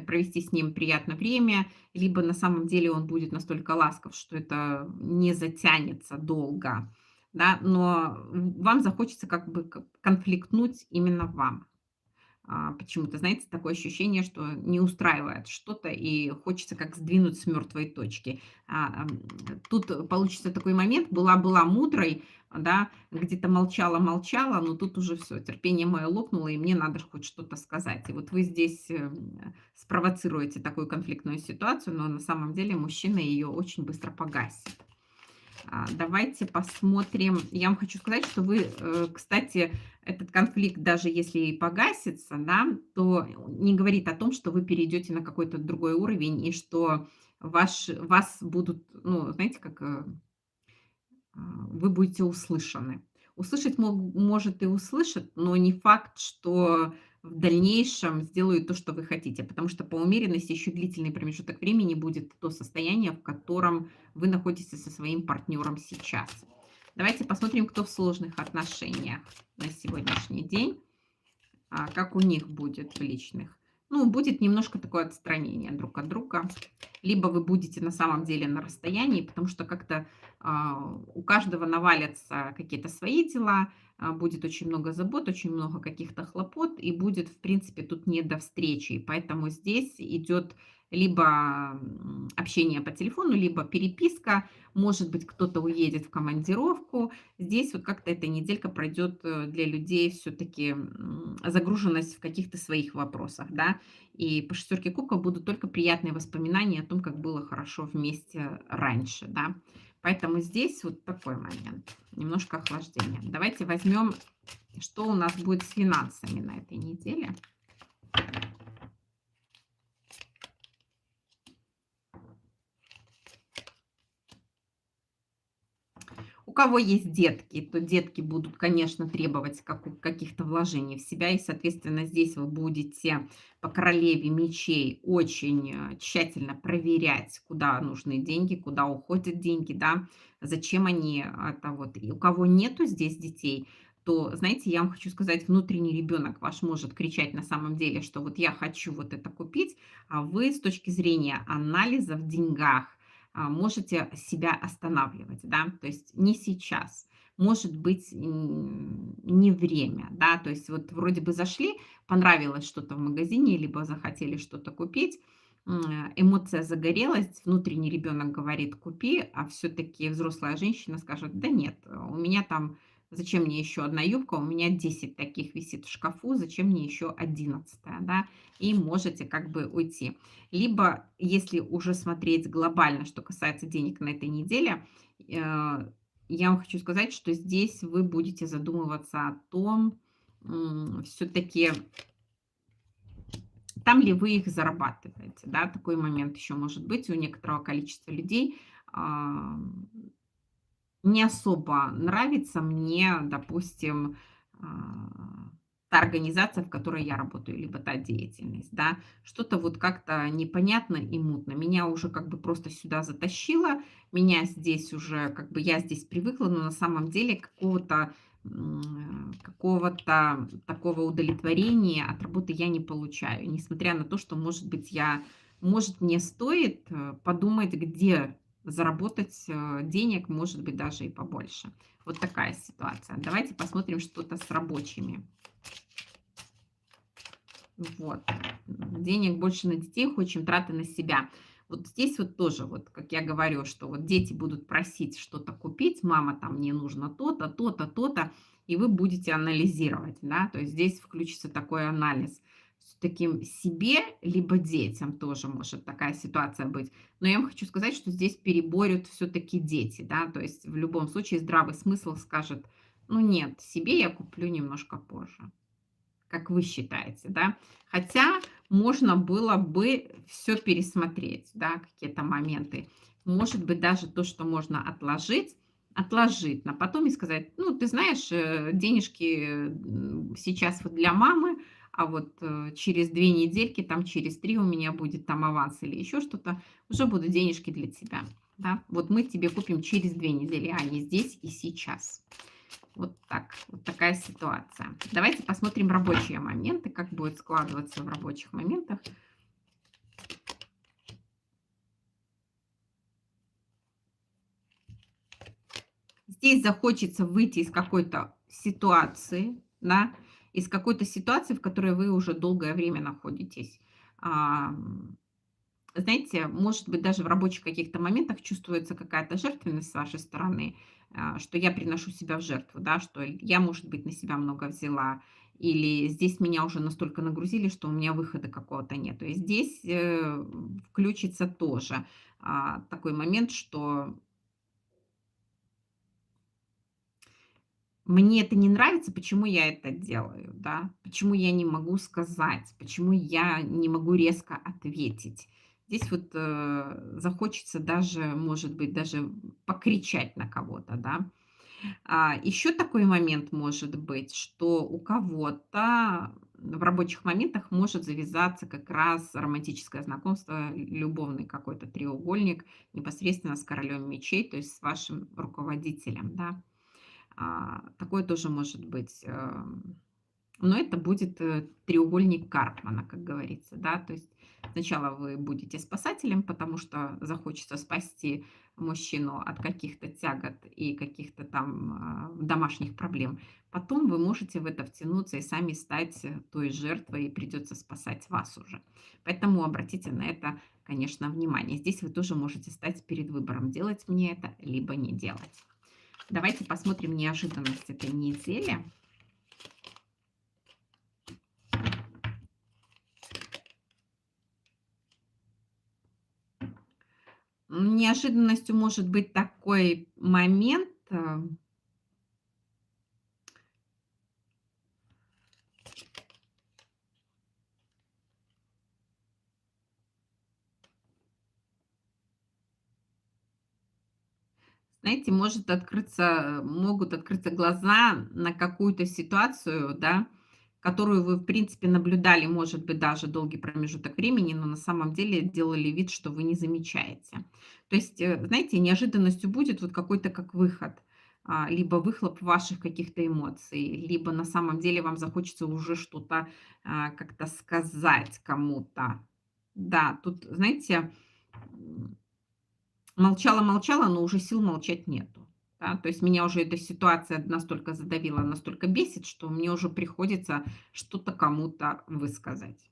провести с ним приятное время, либо на самом деле он будет настолько ласков, что это не затянется долго, да, но вам захочется как бы конфликтнуть именно вам. Почему-то, знаете, такое ощущение, что не устраивает что-то и хочется как сдвинуть с мертвой точки. Тут получится такой момент, была мудрой, да, где-то молчала, но тут уже все, терпение мое лопнуло, и мне надо ж хоть что-то сказать. И вот вы здесь спровоцируете такую конфликтную ситуацию, но на самом деле мужчина ее очень быстро погасит. Давайте посмотрим. Я вам хочу сказать, что вы, кстати, этот конфликт, даже если и погасится, да, то не говорит о том, что вы перейдете на какой-то другой уровень и что вас будут, ну, знаете, как вы будете услышаны. Услышать может и услышат, но не факт, что в дальнейшем сделают то, что вы хотите, потому что по умеренности еще длительный промежуток времени будет то состояние, в котором вы находитесь со своим партнером сейчас. Давайте посмотрим, кто в сложных отношениях на сегодняшний день, как у них будет в личных. Ну, будет немножко такое отстранение друг от друга. Либо вы будете на самом деле на расстоянии, потому что как-то у каждого навалятся какие-то свои дела, будет очень много забот, очень много каких-то хлопот, и будет, в принципе, тут не до встречи. И поэтому здесь идет либо общение по телефону, либо переписка. Может быть, кто-то уедет в командировку. Здесь вот как-то эта неделька пройдет для людей все-таки загруженность в каких-то своих вопросах, да. И по шестерке кубков будут только приятные воспоминания о том, как было хорошо вместе раньше, да. Поэтому здесь вот такой момент, немножко охлаждения. Давайте возьмем, что у нас будет с финансами на этой неделе. кого есть детки, то детки будут, конечно, требовать каких-то вложений в себя, и, соответственно, здесь вы будете по королеве мечей очень тщательно проверять, куда нужны деньги, куда уходят деньги, да, зачем они, это вот. И у кого нету здесь детей, то, знаете, я вам хочу сказать, внутренний ребенок ваш может кричать на самом деле, что вот я хочу вот это купить, а вы с точки зрения анализа в деньгах можете себя останавливать, да, то есть не сейчас, может быть, не время, да, то есть вот вроде бы зашли, понравилось что-то в магазине, либо захотели что-то купить, эмоция загорелась, внутренний ребенок говорит купи, а все-таки взрослая женщина скажет, да нет, у меня там, зачем мне еще одна юбка, у меня 10 таких висит в шкафу, зачем мне еще 11, да, и можете как бы уйти. Либо, если уже смотреть глобально, что касается денег на этой неделе, я вам хочу сказать, что здесь вы будете задумываться о том, все-таки там ли вы их зарабатываете, да, такой момент еще может быть у некоторого количества людей. А, Не особо нравится мне, допустим, та организация, в которой я работаю, либо та деятельность, да. Что-то вот как-то непонятно и мутно. Меня уже как бы просто сюда затащило, меня здесь уже, как бы я здесь привыкла, но на самом деле какого-то такого удовлетворения от работы я не получаю. Несмотря на то, что, может быть, может, мне стоит подумать, где заработать денег, может быть, даже и побольше. Вот такая ситуация. Давайте посмотрим что-то с рабочими. Вот. Денег больше на детей уходит, чем траты на себя. Вот здесь вот тоже, вот как я говорю, что вот дети будут просить что-то купить, мама, там мне нужно то-то, то-то, то-то, и вы будете анализировать, да, то есть здесь включится такой анализ. Таким себе, либо детям тоже может такая ситуация быть. Но я вам хочу сказать, что здесь переборют все-таки дети, да, то есть в любом случае здравый смысл скажет, ну нет, себе я куплю немножко позже, как вы считаете, да. Хотя можно было бы все пересмотреть, да, какие-то моменты. Может быть, даже то, что можно отложить, отложить на потом и сказать: "Ну, ты знаешь, денежки, сейчас вот для мамы, а вот, через 2 недельки, там через 3 у меня будет там аванс или еще что-то, уже будут денежки для тебя". Да. Вот мы тебе купим через 2 недели, а не здесь и сейчас. Вот так, вот такая ситуация. Давайте посмотрим рабочие моменты, как будет складываться в рабочих моментах. Здесь захочется выйти из какой-то ситуации, да, из какой-то ситуации, в которой вы уже долгое время находитесь. Ам, Знаете, может быть, даже в рабочих каких-то моментах чувствуется какая-то жертвенность с вашей стороны, что я приношу себя в жертву, да, что я, может быть, на себя много взяла, или здесь меня уже настолько нагрузили, что у меня выхода какого-то нет. И здесь включится тоже такой момент, что мне это не нравится, почему я это делаю, да? Почему я не могу сказать, почему я не могу резко ответить. Здесь вот захочется даже, может быть, даже покричать на кого-то, да. Еще такой момент может быть, что у кого-то в рабочих моментах может завязаться как раз романтическое знакомство, любовный какой-то треугольник непосредственно с королем мечей, то есть с вашим руководителем, да. Такое тоже может быть. Но это будет треугольник Карпмана, как говорится, да. То есть сначала вы будете спасателем, потому что захочется спасти мужчину от каких-то тягот и каких-то там домашних проблем. Потом вы можете в это втянуться и сами стать той жертвой, и придется спасать вас уже. Поэтому обратите на это, конечно, внимание. Здесь вы тоже можете стать перед выбором, делать мне это, либо не делать. Давайте посмотрим неожиданность этой недели. Неожиданностью может быть такой момент. Знаете, могут открыться глаза на какую-то ситуацию, да, которую вы, в принципе, наблюдали, может быть, даже долгий промежуток времени, но на самом деле делали вид, что вы не замечаете. То есть, знаете, неожиданностью будет вот какой-то как выход, либо выхлоп ваших каких-то эмоций, либо на самом деле вам захочется уже что-то как-то сказать кому-то. Да, тут, знаете, молчала-молчала, но уже сил молчать нету. Да, то есть меня уже эта ситуация настолько задавила, настолько бесит, что мне уже приходится что-то кому-то высказать.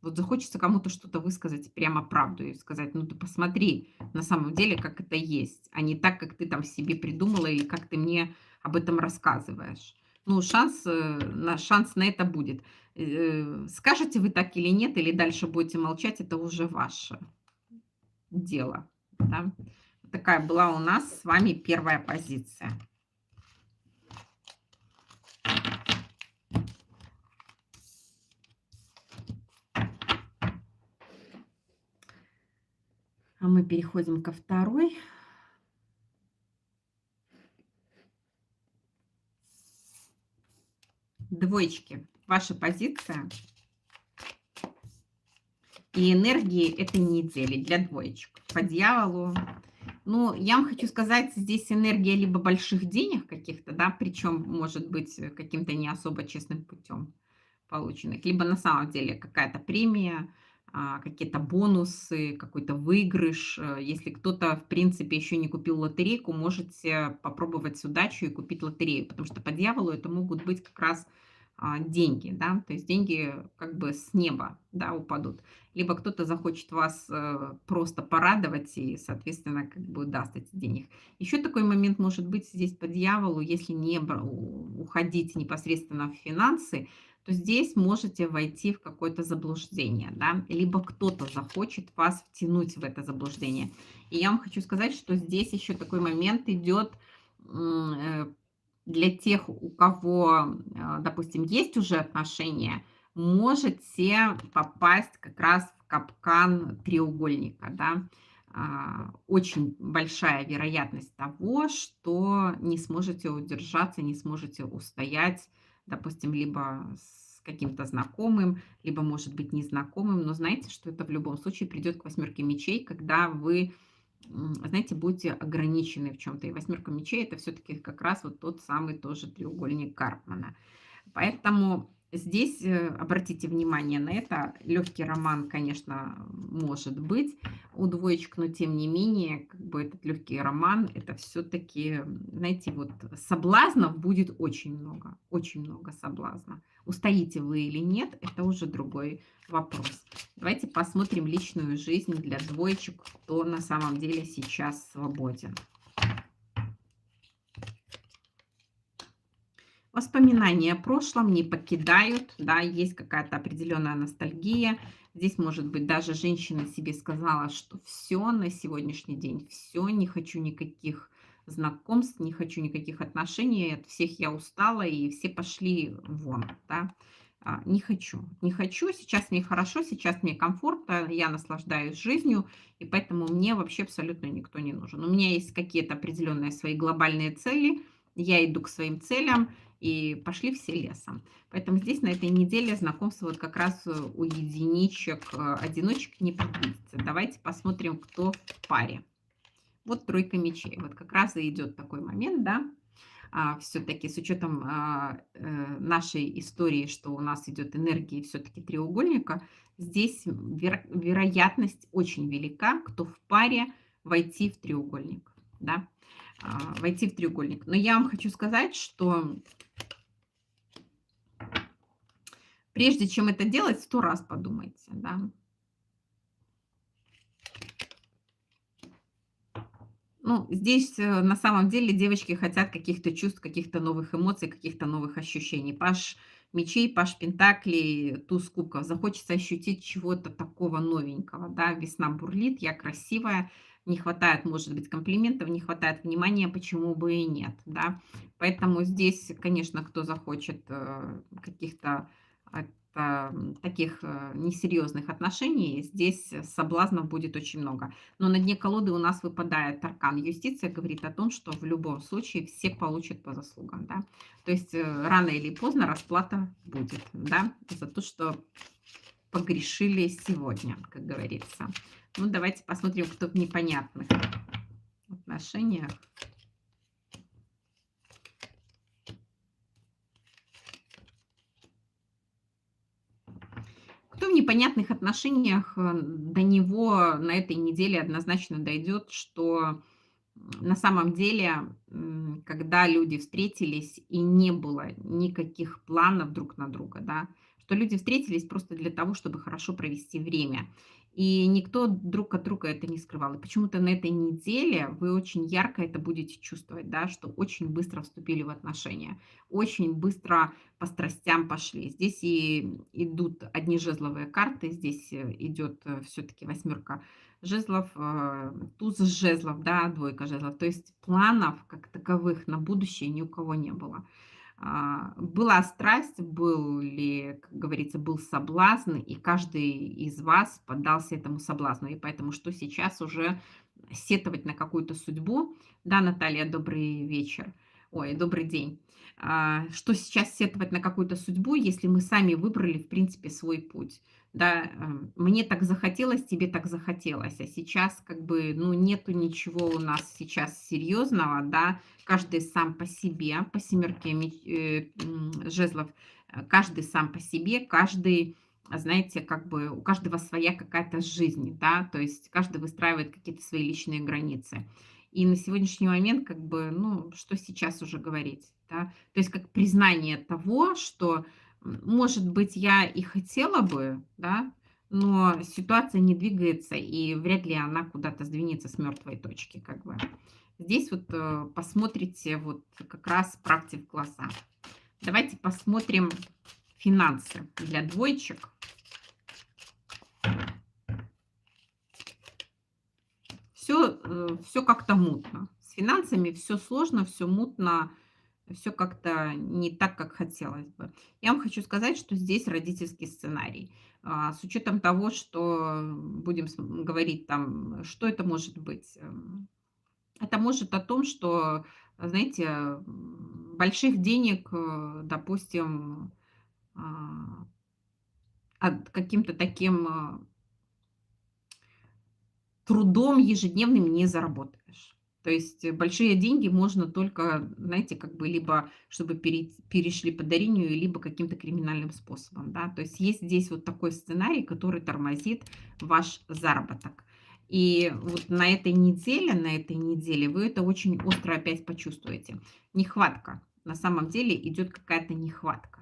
Вот захочется кому-то что-то высказать, прямо правду и сказать: "Ну ты посмотри на самом деле, как это есть, а не так, как ты там себе придумала или как ты мне об этом рассказываешь". Ну, шанс на это будет. Скажете вы так или нет, или дальше будете молчать, это уже ваше дело, да. Такая была у нас с вами первая позиция. А мы переходим ко второй. Двоечки. Ваша позиция и энергии этой недели для двоечек. По дьяволу. Ну, я вам хочу сказать, здесь энергия либо больших денег каких-то, да, причем, может быть, каким-то не особо честным путем полученных, либо на самом деле какая-то премия, какие-то бонусы, какой-то выигрыш. Если кто-то, в принципе, еще не купил лотерейку, можете попробовать удачу и купить лотерею, потому что по дьяволу это могут быть как раз деньги, да, то есть деньги как бы с неба, да, упадут. Либо кто-то захочет вас просто порадовать и, соответственно, как бы даст эти денег. Еще такой момент может быть здесь по дьяволу, если не уходить непосредственно в финансы, то здесь можете войти в какое-то заблуждение, да, либо кто-то захочет вас втянуть в это заблуждение. И я вам хочу сказать, что здесь еще такой момент идет для тех, у кого, допустим, есть уже отношения, можете попасть как раз в капкан треугольника, да. Очень большая вероятность того, что не сможете удержаться, не сможете устоять, допустим, либо с каким-то знакомым, либо, может быть, незнакомым. Но знаете, что это в любом случае придет к восьмерке мечей, когда вы, знаете, будете ограничены в чем-то. И восьмерка мечей это все-таки как раз вот тот самый тоже треугольник Карпмана. Поэтому здесь, обратите внимание на это. Легкий роман, конечно, может быть у двоечек, но тем не менее, как бы этот легкий роман, это все-таки, знаете, вот соблазнов будет очень много соблазна. Устоите вы или нет, это уже другой вопрос. Давайте посмотрим личную жизнь для двоечек, кто на самом деле сейчас свободен. Воспоминания о прошлом не покидают, да, есть какая-то определенная ностальгия. Здесь, может быть, даже женщина себе сказала, что все на сегодняшний день, все, не хочу никаких знакомств, не хочу никаких отношений, от всех я устала, и все пошли вон, да. Не хочу, не хочу, сейчас мне хорошо, сейчас мне комфортно, я наслаждаюсь жизнью, и поэтому мне вообще абсолютно никто не нужен. У меня есть какие-то определенные свои глобальные цели, я иду к своим целям, и пошли все лесом. Поэтому здесь на этой неделе знакомство вот как раз у единичек, одиночек не предвидится. Давайте посмотрим, кто в паре. Вот тройка мечей. Вот как раз и идет такой момент, да. Все-таки с учетом нашей истории, что у нас идет энергия все-таки треугольника, здесь вероятность очень велика, кто в паре войти в треугольник, да, войти в треугольник. Но я вам хочу сказать, что прежде чем это делать, 100 раз подумайте, да. Ну, здесь, на самом деле девочки хотят каких-то чувств, каких-то новых эмоций, каких-то новых ощущений. Паш мечей, паш пентаклей, туз кубков. Захочется ощутить чего-то такого новенького, да. Весна бурлит, я красивая, не хватает, может быть, комплиментов, не хватает внимания, почему бы и нет, да. Поэтому здесь, конечно, кто захочет каких-то каких-то таких несерьезных отношений, здесь соблазнов будет очень много. Но на дне колоды у нас выпадает аркан юстиция, говорит о том, что в любом случае все получат по заслугам, да. То есть рано или поздно расплата будет, да, за то, что погрешили сегодня, как говорится. Ну, давайте посмотрим, кто в непонятных отношениях. Кто в непонятных отношениях, до него на этой неделе однозначно дойдет, что на самом деле, когда люди встретились и не было никаких планов друг на друга, да, что люди встретились просто для того, чтобы хорошо провести время. И никто друг от друга это не скрывал. И почему-то на этой неделе вы очень ярко это будете чувствовать, да, что очень быстро вступили в отношения, очень быстро по страстям пошли. Здесь и идут одни жезловые карты, здесь идет все-таки восьмерка жезлов, туз жезлов, да, двойка жезлов. То есть планов как таковых на будущее ни у кого не было. Была страсть, как говорится, был соблазн, и каждый из вас поддался этому соблазну. И поэтому что сейчас уже сетовать на какую-то судьбу. Да, Наталья, добрый вечер. Ой, добрый день. Что сейчас сетовать на какую-то судьбу, если мы сами выбрали, в принципе, свой путь? Да, мне так захотелось, тебе так захотелось, а сейчас как бы, ну, нету ничего у нас сейчас серьезного, да, каждый сам по себе, по семерке жезлов, каждый сам по себе, каждый, знаете, как бы у каждого своя какая-то жизнь, да, то есть каждый выстраивает какие-то свои личные границы. И на сегодняшний момент, как бы, ну, что сейчас уже говорить, да, то есть как признание того, что, может быть, я и хотела бы, да, но ситуация не двигается, и вряд ли она куда-то сдвинется с мертвой точки, как бы. Здесь вот посмотрите, вот как раз правде в глаза. Давайте посмотрим финансы для двоечек. Все как-то мутно. С финансами все сложно, все мутно, все как-то не так, как хотелось бы. Я вам хочу сказать, что здесь родительский сценарий. С учетом того, что будем говорить там, что это может быть. Это может о том, что, знаете, больших денег, допустим, а, каким-то таким трудом ежедневным не заработаешь. То есть большие деньги можно только, знаете, как бы либо чтобы перешли по дарению, либо каким-то криминальным способом, да. То есть есть здесь вот такой сценарий, который тормозит ваш заработок. И вот на этой неделе вы это очень остро опять почувствуете. Нехватка. На самом деле идет какая-то нехватка.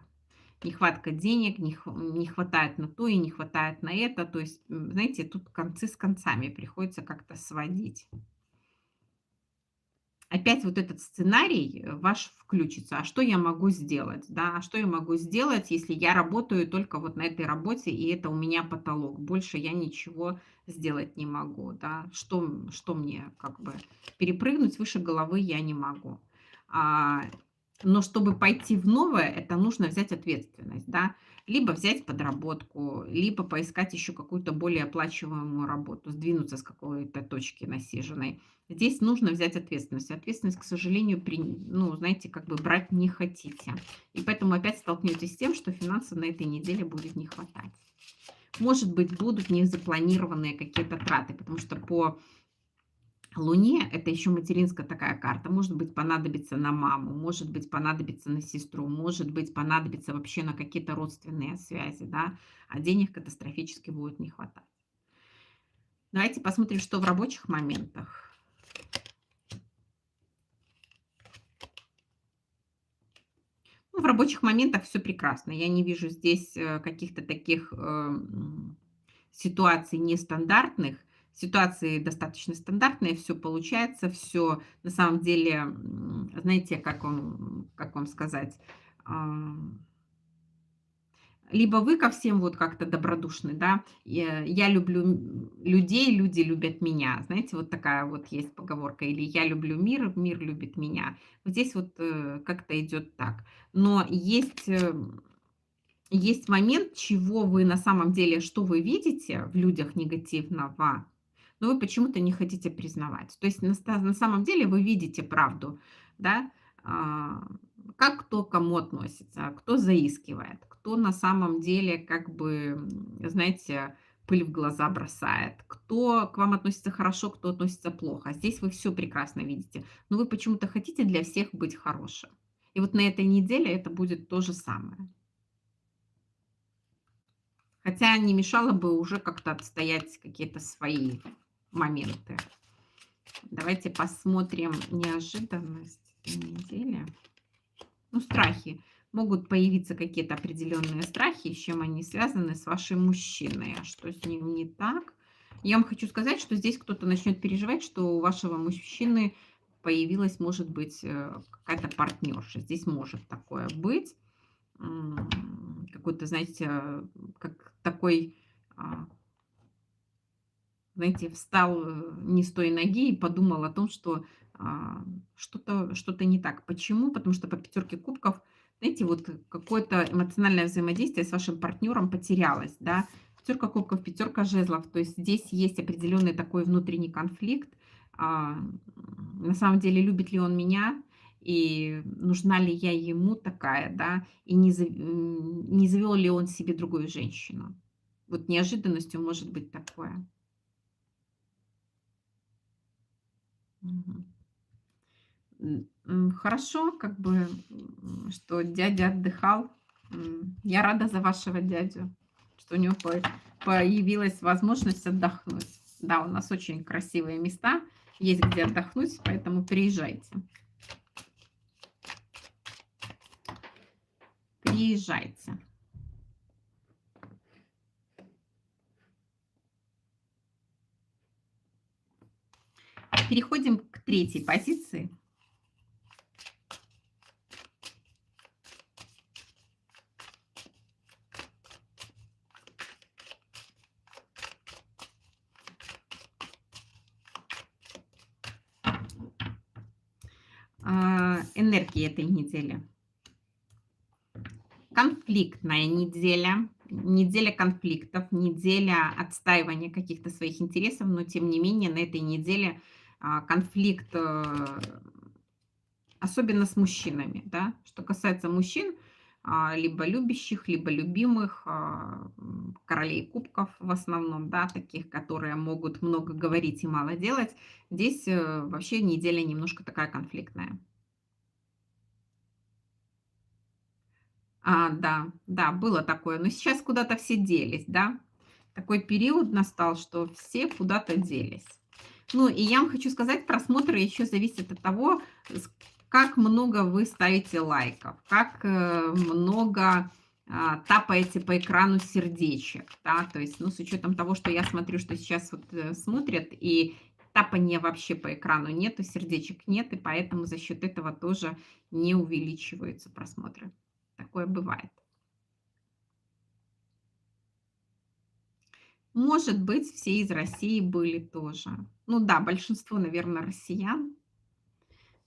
Нехватка денег, не хватает на то и не хватает на это. То есть, знаете, тут концы с концами приходится как-то сводить. Опять вот этот сценарий ваш включится. А что я могу сделать? Да? А что я могу сделать, если я работаю только вот на этой работе, и это у меня потолок? Больше я ничего сделать не могу. Да? Что мне как бы перепрыгнуть выше головы я не могу. А, но чтобы пойти в новое, это нужно взять ответственность. Да? Либо взять подработку, либо поискать еще какую-то более оплачиваемую работу, сдвинуться с какой-то точки насиженной. Здесь нужно взять ответственность. Ответственность, к сожалению, ну, знаете, как бы брать не хотите. И поэтому опять столкнетесь с тем, что финансов на этой неделе будет не хватать. Может быть, будут незапланированные какие-то траты, потому что по Луне это еще материнская такая карта. Может быть, понадобится на маму, может быть, понадобится на сестру, может быть, понадобится вообще на какие-то родственные связи, да, а денег катастрофически будет не хватать. Давайте посмотрим, что в рабочих моментах. Ну, в рабочих моментах все прекрасно. Я не вижу здесь, каких-то таких, ситуаций нестандартных. Ситуации достаточно стандартные, все получается, все на самом деле, знаете, как вам сказать, либо вы ко всем вот как-то добродушны, да, я люблю людей, люди любят меня. Знаете, вот такая вот есть поговорка. Или я люблю мир любит меня. Вот здесь вот как-то идет так. Но есть момент, чего вы на самом деле, что вы видите в людях негативного, но вы почему-то не хотите признавать. То есть на самом деле вы видите правду, да, а, как кто к кому относится, кто заискивает, кто на самом деле, как бы, знаете, пыль в глаза бросает, кто к вам относится хорошо, кто относится плохо. Здесь вы все прекрасно видите, но вы почему-то хотите для всех быть хорошим. И вот на этой неделе это будет то же самое. Хотя не мешало бы уже как-то отстоять какие-то свои моменты. Давайте посмотрим неожиданность этой недели. Ну, страхи. Могут появиться какие-то определенные страхи, с чем они связаны с вашим мужчиной. А что с ним не так? Я вам хочу сказать, что здесь кто-то начнет переживать, что у вашего мужчины появилась, может быть, какая-то партнерша. Здесь может такое быть. Какой-то, знаете, как такой, а, знаете, встал не с той ноги и подумал о том, что что-то не так. Почему? Потому что по пятерке кубков, знаете, вот какое-то эмоциональное взаимодействие с вашим партнером потерялось, да. Пятерка кубков, пятерка жезлов. То есть здесь есть определенный такой внутренний конфликт. На самом деле, любит ли он меня и нужна ли я ему такая, да, и не завел ли он себе другую женщину. Вот неожиданностью может быть такое. Мгм. Хорошо, как бы, что дядя отдыхал. Я рада за вашего дядю, что у него появилась возможность отдохнуть. Да, у нас очень красивые места, есть где отдохнуть, поэтому приезжайте. Приезжайте. Переходим к третьей позиции. Энергии этой недели. Конфликтная неделя, неделя конфликтов, неделя отстаивания каких-то своих интересов, но тем не менее на этой неделе конфликт, особенно с мужчинами, да. Что касается мужчин, либо любящих, либо любимых, королей кубков в основном, да, таких, которые могут много говорить и мало делать. Здесь вообще неделя немножко такая конфликтная. Да, да, было такое, но сейчас куда-то все делись, да. Такой период настал, что все куда-то делись. Ну, и я вам хочу сказать, просмотры еще зависят от того, как много вы ставите лайков, как много тапаете по экрану сердечек, да, то есть, ну, с учетом того, что я смотрю, что сейчас вот смотрят, и тапания вообще по экрану нету, сердечек нет, и поэтому за счет этого тоже не увеличиваются просмотры. Такое бывает. Может быть, все из России были тоже. Ну да, большинство, наверное, россиян.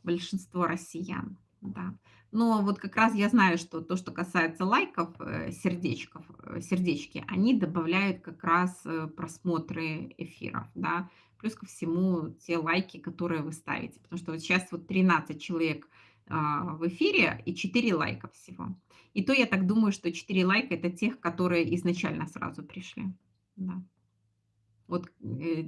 Большинство россиян, да. Но вот как раз я знаю, что то, что касается лайков, сердечки, они добавляют как раз просмотры эфиров, да. Плюс ко всему те лайки, которые вы ставите. Потому что вот сейчас вот 13 человек в эфире и 4 лайка всего. И то я так думаю, что 4 лайка это тех, которые изначально сразу пришли. Да. Вот,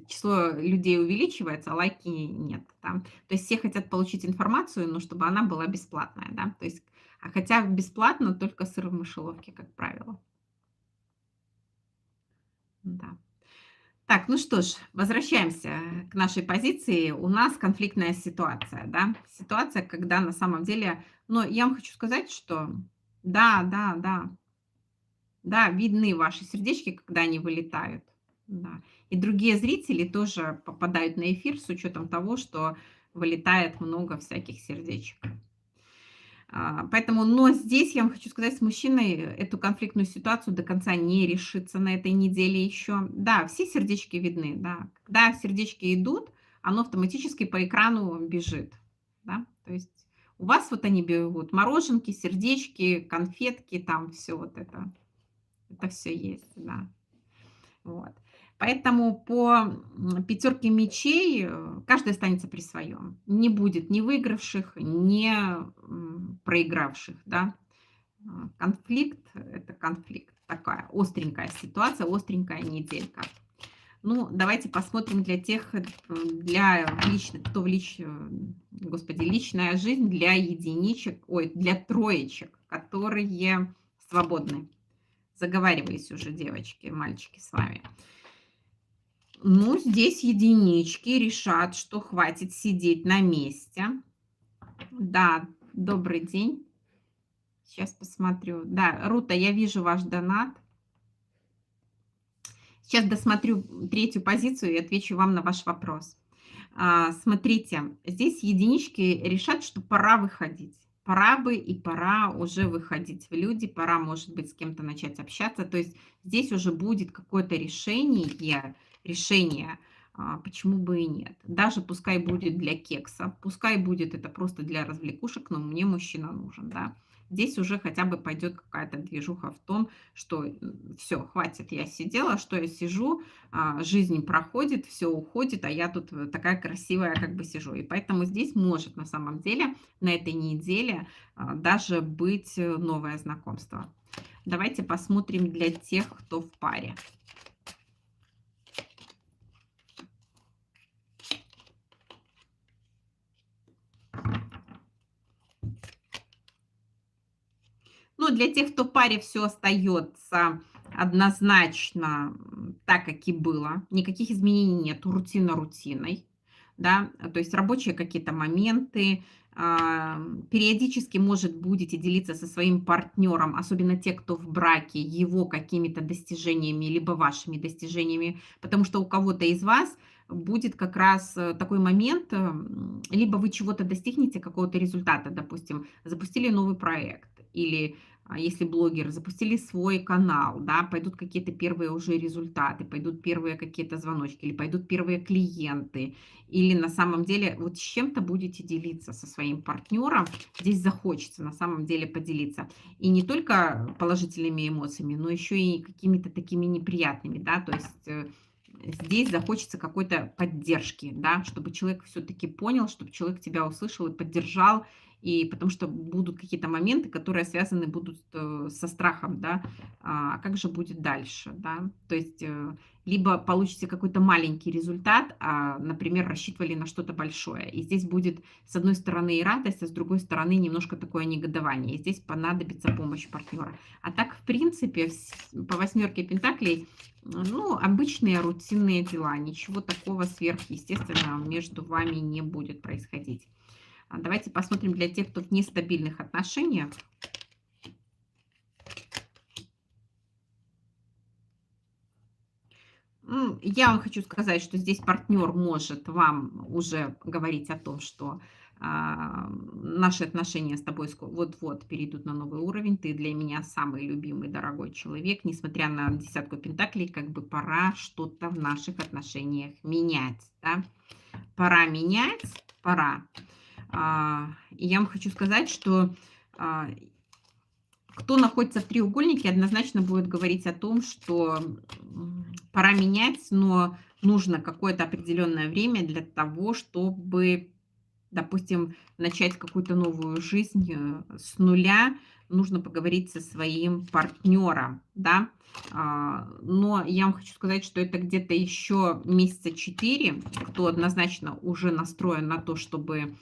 число людей увеличивается, а лайки нет, да. То есть все хотят получить информацию, но чтобы она была бесплатная, да. То есть, хотя бесплатно только сыр в мышеловке, как правило. Да. Так, ну что ж, возвращаемся к нашей позиции. У нас конфликтная ситуация, да. Ситуация, когда на самом деле но я вам хочу сказать, что да, да, да. Да, видны ваши сердечки, когда они вылетают. Да. И другие зрители тоже попадают на эфир с учетом того, что вылетает много всяких сердечек. Поэтому, но здесь я вам хочу сказать, с мужчиной эту конфликтную ситуацию до конца не решится на этой неделе еще. Да, все сердечки видны, да. Когда сердечки идут, оно автоматически по экрану бежит, да. То есть у вас вот они бегут, мороженки, сердечки, конфетки, там все вот это. Это все есть, да. Вот. Поэтому по пятерке мечей каждый останется при своем. Не будет ни выигравших, ни проигравших, да. Конфликт– это конфликт. Такая остренькая ситуация, остренькая неделька. Ну, давайте посмотрим для тех, для лично, кто господи, личная жизнь для единичек, ой, для троечек, которые свободны. Заговаривались уже девочки, мальчики с вами. Ну, здесь единички решат, что хватит сидеть на месте. Да, добрый день. Сейчас посмотрю. Да, Рута, я вижу ваш донат. Сейчас досмотрю третью позицию и отвечу вам на ваш вопрос. Смотрите, здесь единички решат, что пора выходить. Пора бы и пора уже выходить в люди, пора, может быть, с кем-то начать общаться. То есть здесь уже будет какое-то решение, почему бы и нет. Даже пускай будет для кекса, пускай будет это просто для развлекушек, но мне мужчина нужен, да. Здесь уже хотя бы пойдет какая-то движуха в том, что все, хватит, я сидела, что я сижу, жизнь проходит, все уходит, а я тут такая красивая как бы сижу. И поэтому здесь может на самом деле на этой неделе даже быть новое знакомство. Давайте посмотрим для тех, кто в паре. Ну, для тех, кто в паре, все остается однозначно так, как и было. Никаких изменений нет. Рутина рутиной. Да, то есть рабочие какие-то моменты. Периодически, может, будете делиться со своим партнером, особенно те, кто в браке, его какими-то достижениями, либо вашими достижениями, потому что у кого-то из вас будет как раз такой момент, либо вы чего-то достигнете, какого-то результата, допустим, запустили новый проект, или если блогеры запустили свой канал, да, пойдут какие-то первые уже результаты, пойдут первые какие-то звоночки, или пойдут первые клиенты, или на самом деле вот с чем-то будете делиться со своим партнером, здесь захочется на самом деле поделиться. И не только положительными эмоциями, но еще и какими-то такими неприятными, да, то есть здесь захочется какой-то поддержки, да, чтобы человек все-таки понял, чтобы человек тебя услышал и поддержал, и потому что будут какие-то моменты, которые связаны будут со страхом, да, как же будет дальше, да, то есть либо получите какой-то маленький результат, например, рассчитывали на что-то большое, и здесь будет с одной стороны и радость, а с другой стороны немножко такое негодование, и здесь понадобится помощь партнера. А так, в принципе, по восьмерке пентаклей, ну, обычные рутинные дела, ничего такого сверхъестественного между вами не будет происходить. Давайте посмотрим для тех, кто в нестабильных отношениях. Я вам хочу сказать, что здесь партнер может вам уже говорить о том, что наши отношения с тобой вот-вот перейдут на новый уровень. Ты для меня самый любимый, дорогой человек. Несмотря на десятку пентаклей, как бы пора что-то в наших отношениях менять. Да? Пора менять, пора. И я вам хочу сказать, что а, кто находится в треугольнике, однозначно будет говорить о том, что пора менять, но нужно какое-то определенное время для того, чтобы, допустим, начать какую-то новую жизнь с нуля. Нужно поговорить со своим партнером, да. Но я вам хочу сказать, что это где-то еще месяца 4, кто однозначно уже настроен на то, чтобы,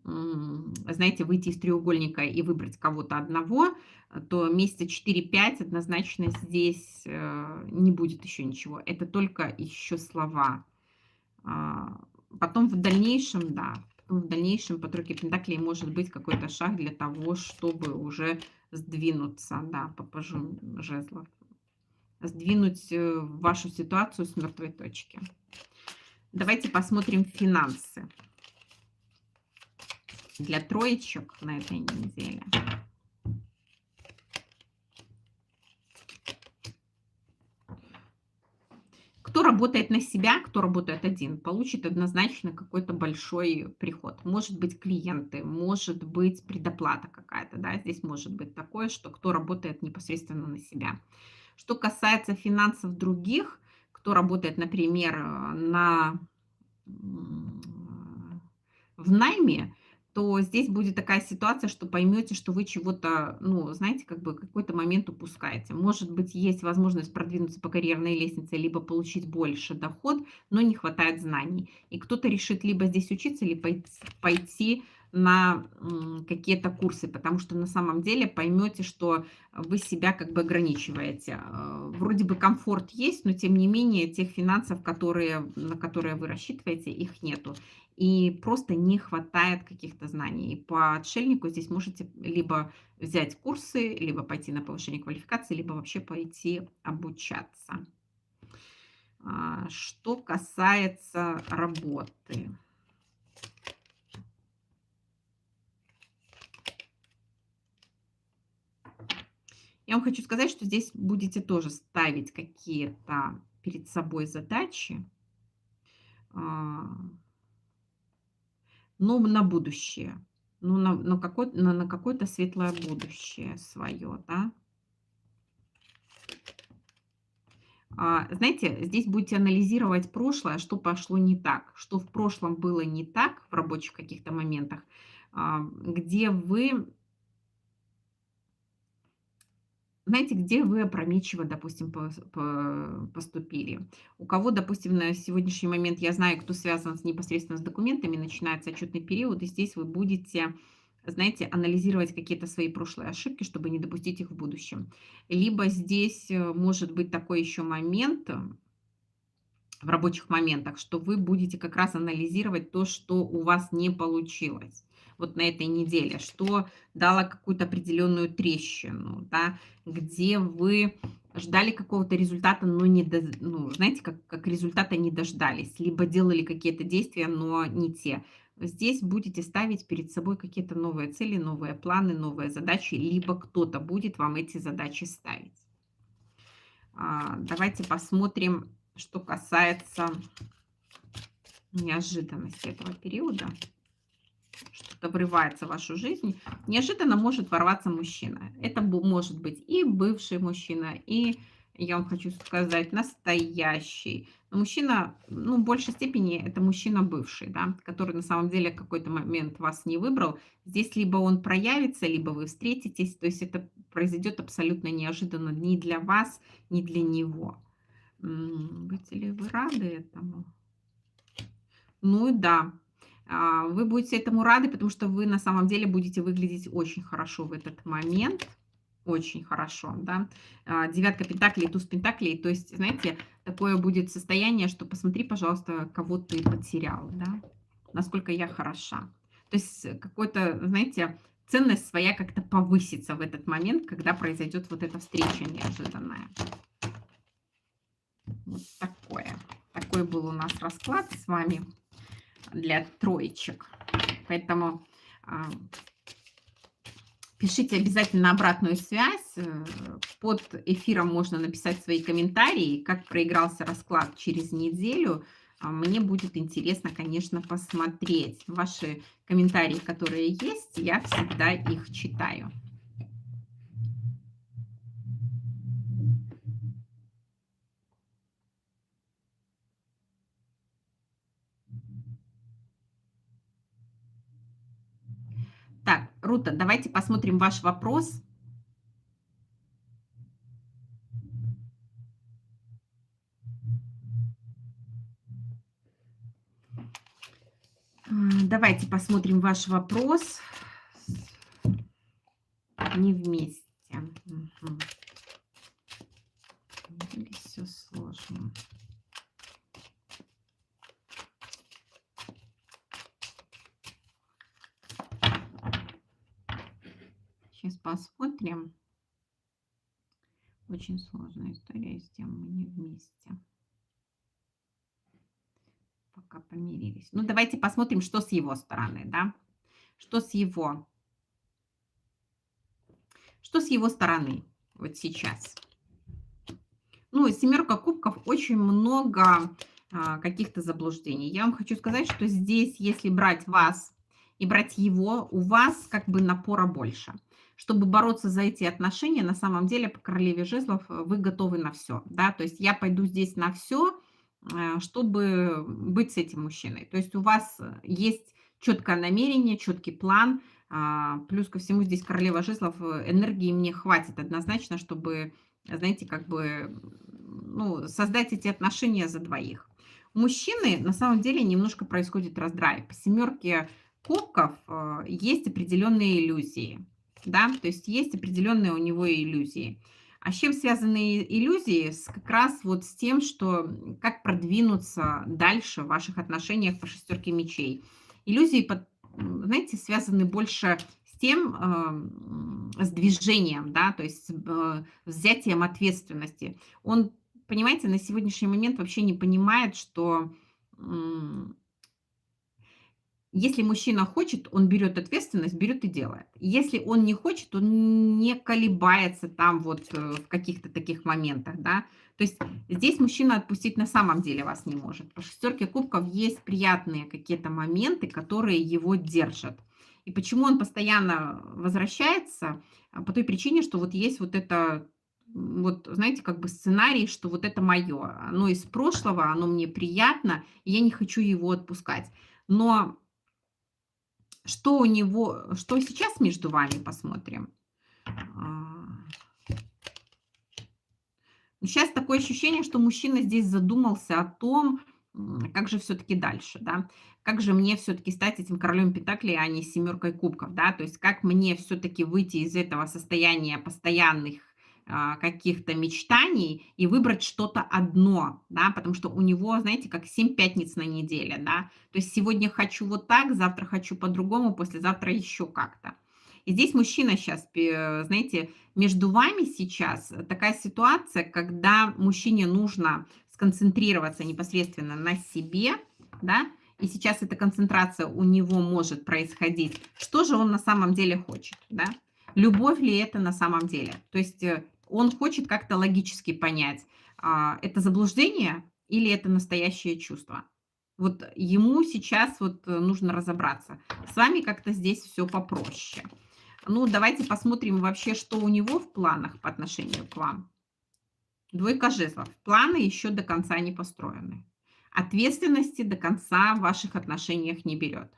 знаете, выйти из треугольника и выбрать кого-то одного, то месяца 4-5 однозначно здесь не будет еще ничего. Это только еще слова. Потом в дальнейшем, да, потом в дальнейшем по тройке пентаклей может быть какой-то шаг для того, чтобы уже сдвинуться, да, по пажу жезлов, сдвинуть вашу ситуацию с мертвой точки. Давайте посмотрим финансы для троечек на этой неделе. Кто работает на себя, кто работает один, получит однозначно какой-то большой приход. Может быть, клиенты, может быть, предоплата какая-то, да, здесь может быть такое, что кто работает непосредственно на себя. Что касается финансов других, кто работает, например, м, в найме, то здесь будет такая ситуация, что поймете, что вы чего-то, ну, знаете, как бы какой-то момент упускаете. Может быть, есть возможность продвинуться по карьерной лестнице, либо получить больше доход, но не хватает знаний. И кто-то решит либо здесь учиться, либо пойти на какие-то курсы, потому что на самом деле поймете, что вы себя как бы ограничиваете. Вроде бы комфорт есть, но тем не менее тех финансов, на которые вы рассчитываете, их нету. И просто не хватает каких-то знаний. И по отшельнику здесь можете либо взять курсы, либо пойти на повышение квалификации, либо вообще пойти обучаться. Что касается работы. Я вам хочу сказать, что здесь будете тоже ставить какие-то перед собой задачи, а, но на будущее. Ну, на какое-то светлое будущее свое, да. Знаете, здесь будете анализировать прошлое, что пошло не так, что в прошлом было не так в рабочих каких-то моментах, где вы, знаете, где вы опрометчиво, допустим, поступили. У кого, допустим, на сегодняшний момент, я знаю, кто связан непосредственно с документами, начинается отчетный период, и здесь вы будете, знаете, анализировать какие-то свои прошлые ошибки, чтобы не допустить их в будущем. Либо здесь может быть такой еще момент, в рабочих моментах, что вы будете как раз анализировать то, что у вас не получилось вот на этой неделе, что дало какую-то определенную трещину, да, где вы ждали какого-то результата, но ну, знаете, как результата не дождались, либо делали какие-то действия, но не те. Здесь будете ставить перед собой какие-то новые цели, новые планы, новые задачи, либо кто-то будет вам эти задачи ставить. Давайте посмотрим, что касается неожиданности этого периода. Что-то врывается в вашу жизнь. Неожиданно может ворваться мужчина. Это может быть и бывший мужчина, и, я вам хочу сказать, настоящий. Но мужчина, ну, в большей степени это мужчина бывший, да, который на самом деле в какой-то момент вас не выбрал. Здесь либо он проявится, либо вы встретитесь. То есть это произойдет абсолютно неожиданно ни для вас, ни для него. Будете ли вы рады этому? Ну и да, вы будете этому рады, потому что вы на самом деле будете выглядеть очень хорошо в этот момент. Очень хорошо, да. Девятка пентаклей, туз пентаклей. То есть, знаете, такое будет состояние, что посмотри, пожалуйста, кого ты потерял, да. Насколько я хороша. То есть какой-то, знаете, ценность своя как-то повысится в этот момент, когда произойдет вот эта встреча неожиданная. Вот такое. Такой был у нас расклад с вами для троечек. Поэтому пишите обязательно обратную связь. Под эфиром можно написать свои комментарии, как проигрался расклад через неделю. Мне будет интересно, конечно, посмотреть ваши комментарии, которые есть. Я всегда их читаю. Так, Рута, давайте посмотрим ваш вопрос. Давайте посмотрим ваш вопрос. Не вместе. Угу. Здесь все сложно. Сейчас посмотрим. Очень сложная история с тем, мы не вместе. Пока помирились. Ну, давайте посмотрим, что с его стороны, да? Что с его стороны вот сейчас? Ну, семерка кубков, очень много каких-то заблуждений. Я вам хочу сказать, что здесь, если брать вас и брать его, у вас как бы напора больше. чтобы бороться за эти отношения, на самом деле, по королеве жезлов, вы готовы на все, да. То есть я пойду здесь на все, чтобы быть с этим мужчиной. То есть у вас, есть четкое намерение, четкий план. Плюс ко всему здесь королева жезлов, энергии мне хватит однозначно, чтобы, знаете, как бы, ну, создать эти отношения за двоих. У мужчины на самом деле немножко происходит раздрай. По семерке кубков, есть определенные иллюзии, да, то есть есть определенные у него иллюзии. А с чем связаны иллюзии? Как раз вот с тем, что как продвинуться дальше в ваших отношениях по шестерке мечей. Иллюзии, знаете, связаны больше с тем, с движением, да, то есть взятием ответственности. Он, понимаете, на сегодняшний момент вообще не понимает, что если мужчина хочет, он берет ответственность, берет и делает. Если он не хочет, он не колебается там вот в каких-то таких моментах, да. То есть здесь мужчина отпустить на самом деле вас не может. По шестерке кубков есть приятные какие-то моменты, которые его держат. И почему он постоянно возвращается? По той причине, что вот есть вот это, вот, знаете, как бы сценарий, что вот это мое, оно из прошлого, оно мне приятно, и я не хочу его отпускать. Но что у него, что сейчас между вами, посмотрим. Сейчас такое ощущение, что мужчина здесь задумался о том, как же все-таки дальше, да, как же мне все-таки стать этим королем пентаклей, а не семеркой кубков, да, то есть как мне все-таки выйти из этого состояния постоянных каких-то мечтаний и выбрать что-то одно, да, потому что у него, знаете, как 7 пятниц на неделе, да, то есть сегодня хочу вот так, завтра хочу по-другому, послезавтра еще как-то. И здесь мужчина сейчас, знаете, между вами сейчас такая ситуация, когда мужчине нужно сконцентрироваться непосредственно на себе, да, и сейчас эта концентрация у него может происходить. Что же он на самом деле хочет, да? Любовь ли это на самом деле? То есть он хочет как-то логически понять, это заблуждение или это настоящее чувство. Вот ему сейчас вот нужно разобраться. С вами как-то здесь все попроще. Ну, давайте посмотрим вообще, что у него в планах по отношению к вам. Двойка жезлов. Планы еще до конца не построены. Ответственности до конца в ваших отношениях не берет.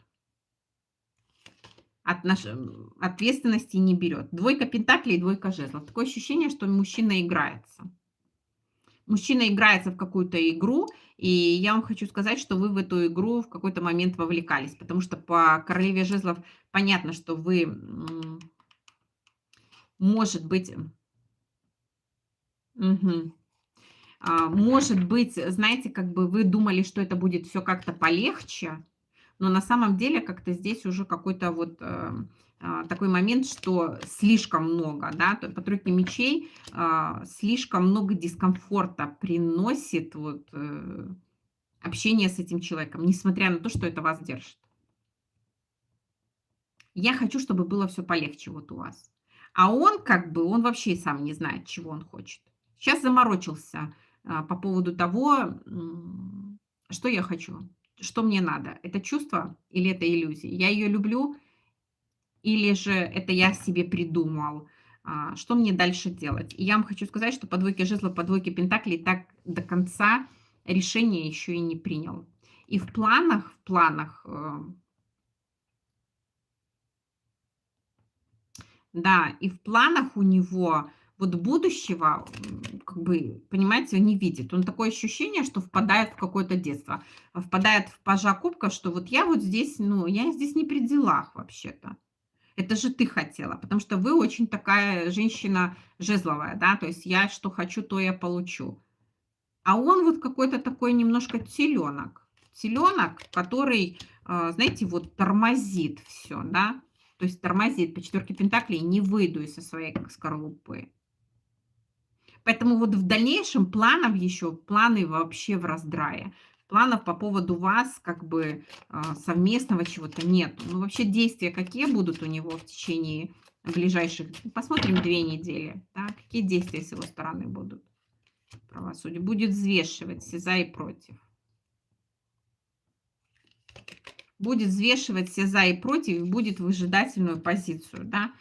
Ответственности не берет. Двойка пентаклей и двойка жезлов. Такое ощущение, что мужчина играется. Мужчина играется в какую-то игру, и я вам хочу сказать, что вы в эту игру в какой-то момент вовлекались, потому что по королеве жезлов понятно, что вы, может быть, мгм. Может быть, знаете, как бы вы думали, что это будет все как-то полегче, но на самом деле как-то здесь уже какой-то вот, такой момент, что слишком много, да, по тройке мечей, слишком много дискомфорта приносит вот, общение с этим человеком, несмотря на то, что это вас держит. Я хочу, чтобы было все полегче вот у вас. А он как бы, он вообще и сам не знает, чего он хочет. Сейчас заморочился, по поводу того, что я хочу, что мне надо. Это чувство или это иллюзия? Я ее люблю или же это я себе придумал? Что мне дальше делать? И я вам хочу сказать, что по двойке жезлов, по двойке пентаклей так до конца решение еще и не принял. И в планах, да, и в планах у него вот будущего, как бы, понимаете, он не видит. Он такое ощущение, что впадает в какое-то детство. Впадает в пажа кубков, что вот я вот здесь, ну, я здесь не при делах вообще-то. Это же ты хотела, потому что вы очень такая женщина жезловая, да, то есть я что хочу, то я получу. А он вот какой-то такой немножко теленок. Теленок, который, знаете, вот тормозит все, да. То есть тормозит по четверке пентаклей, не выйду из своей скорлупы. Поэтому вот в дальнейшем планов еще, планы вообще в раздрае. Планов по поводу вас, как бы совместного чего-то нет. Ну, вообще действия какие будут у него в течение ближайших, посмотрим, 2 недели. Да, какие действия с его стороны будут? Правосудие будет взвешивать все за и против. Будет взвешивать все за и против, и будет выжидательную позицию, да.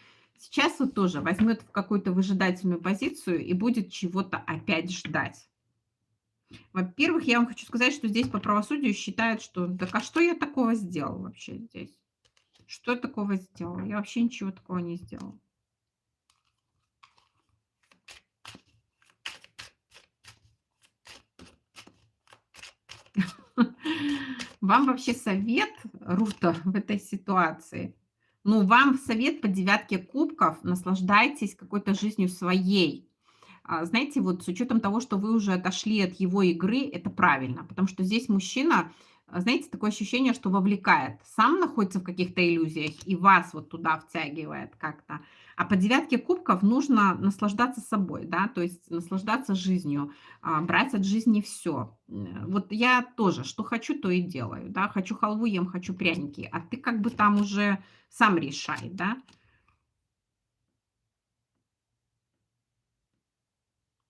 сейчас вот тоже возьмет в какую-то выжидательную позицию и будет чего-то опять ждать. Во-первых, я вам хочу сказать, что здесь по правосудию считают, что так а что я такого сделал вообще здесь? Что я такого сделала? Я вообще ничего такого не сделала. Вам вообще совет, Рута, в этой ситуации? Ну, вам совет по девятке кубков: наслаждайтесь какой-то жизнью своей. Знаете, вот с учетом того, что вы уже отошли от его игры, это правильно, потому что здесь мужчина, знаете, такое ощущение, что вовлекает. Сам находится в каких-то иллюзиях и вас вот туда втягивает как-то. А по девятке кубков нужно наслаждаться собой, да, то есть наслаждаться жизнью, брать от жизни все. Вот я тоже, что хочу, то и делаю, да, хочу халву ем, хочу пряники, а ты как бы там уже сам решай, да.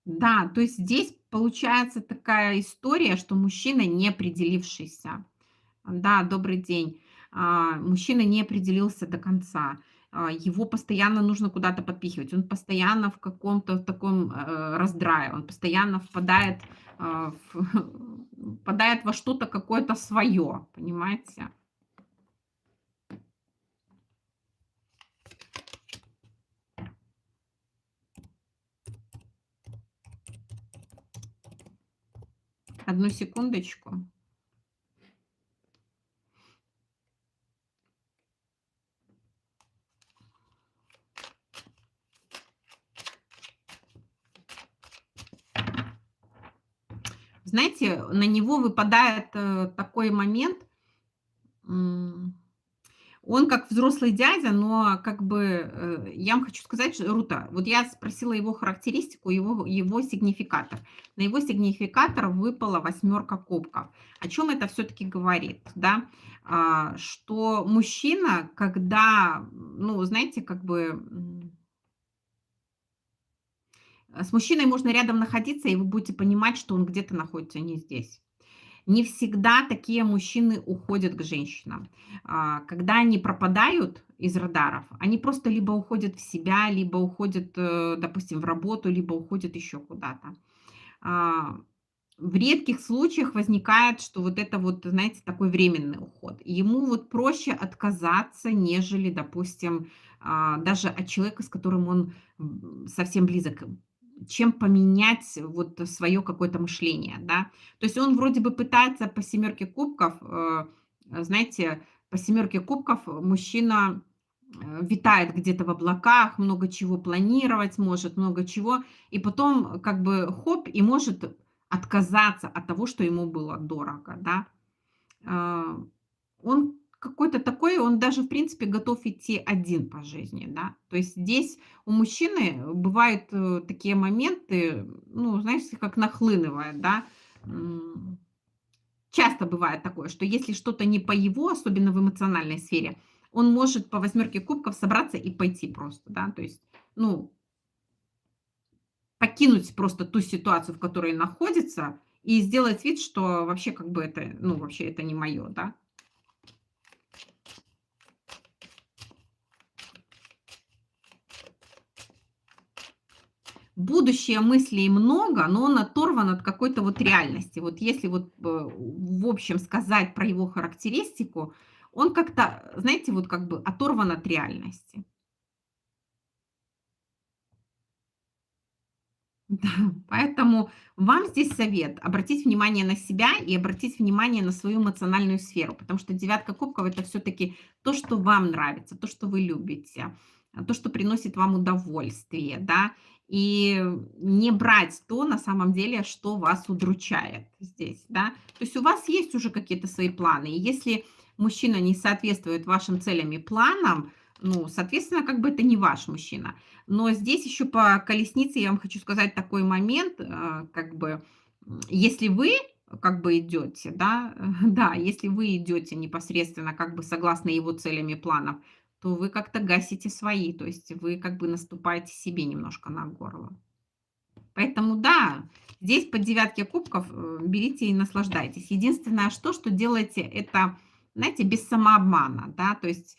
Да, то есть здесь получается такая история, что мужчина не определившийся. Да, добрый день. Мужчина не определился до конца. Его постоянно нужно куда-то подпихивать. Он постоянно в каком-то таком раздрае. Он постоянно впадает, впадает во что-то какое-то свое, понимаете? Одну секундочку. Знаете, на него выпадает такой момент. м, Он как взрослый дядя, но как бы, я вам хочу сказать, что Рута, вот я спросила его характеристику, его сигнификатор. На его сигнификатор выпала восьмерка кубков. О чем это все-таки говорит, да? Что мужчина, когда, ну, знаете, как бы с мужчиной можно рядом находиться, и вы будете понимать, что он где-то находится не здесь. Не всегда такие мужчины уходят к женщинам. Когда они пропадают из радаров, они просто либо уходят в себя, либо уходят, допустим, в работу, либо уходят еще куда-то. А, В редких случаях возникает, что вот это вот, знаете, такой временный уход. И ему вот проще отказаться, нежели, допустим, даже от человека, с которым он совсем близок, чем поменять вот свое какое-то мышление, да. То есть он вроде бы пытается по семерке кубков, знаете, по семерке кубков мужчина витает где-то в облаках, много чего планировать может, много чего, и потом как бы хоп, и может отказаться от того, что ему было дорого, да. А, Он какой-то такой, он даже, в принципе, готов идти один по жизни, да. То есть здесь у мужчины бывают такие моменты, ну, знаете, как нахлынывает, да. М, Часто бывает такое, что если что-то не по его, особенно в эмоциональной сфере, он может по восьмерке кубков собраться и пойти просто, да. То есть, ну, покинуть просто ту ситуацию, в которой находится, и сделать вид, что вообще как бы это, ну, вообще это не мое, да. Будущее мыслей много, но он оторван от какой-то вот реальности. Вот если вот, в общем сказать про его характеристику, он как-то, знаете, вот как бы оторван от реальности. Да, поэтому вам здесь совет обратить внимание на себя и обратить внимание на свою эмоциональную сферу, потому что девятка кубков это все-таки то, что вам нравится, то, что вы любите, то, что приносит вам удовольствие, да, и не брать то на самом деле, что вас удручает здесь, да. То есть у вас есть уже какие-то свои планы, и если мужчина не соответствует вашим целям и планам, ну, соответственно, как бы это не ваш мужчина. Но здесь еще по колеснице я вам хочу сказать такой момент, как бы, если вы как бы идете, да, да, если вы идете непосредственно как бы согласно его целям и планам, то вы как-то гасите свои, то есть вы как бы наступаете себе немножко на горло. Поэтому да, здесь по девятке кубков берите и наслаждайтесь. Единственное, что делаете, это, знаете, без самообмана, да, то есть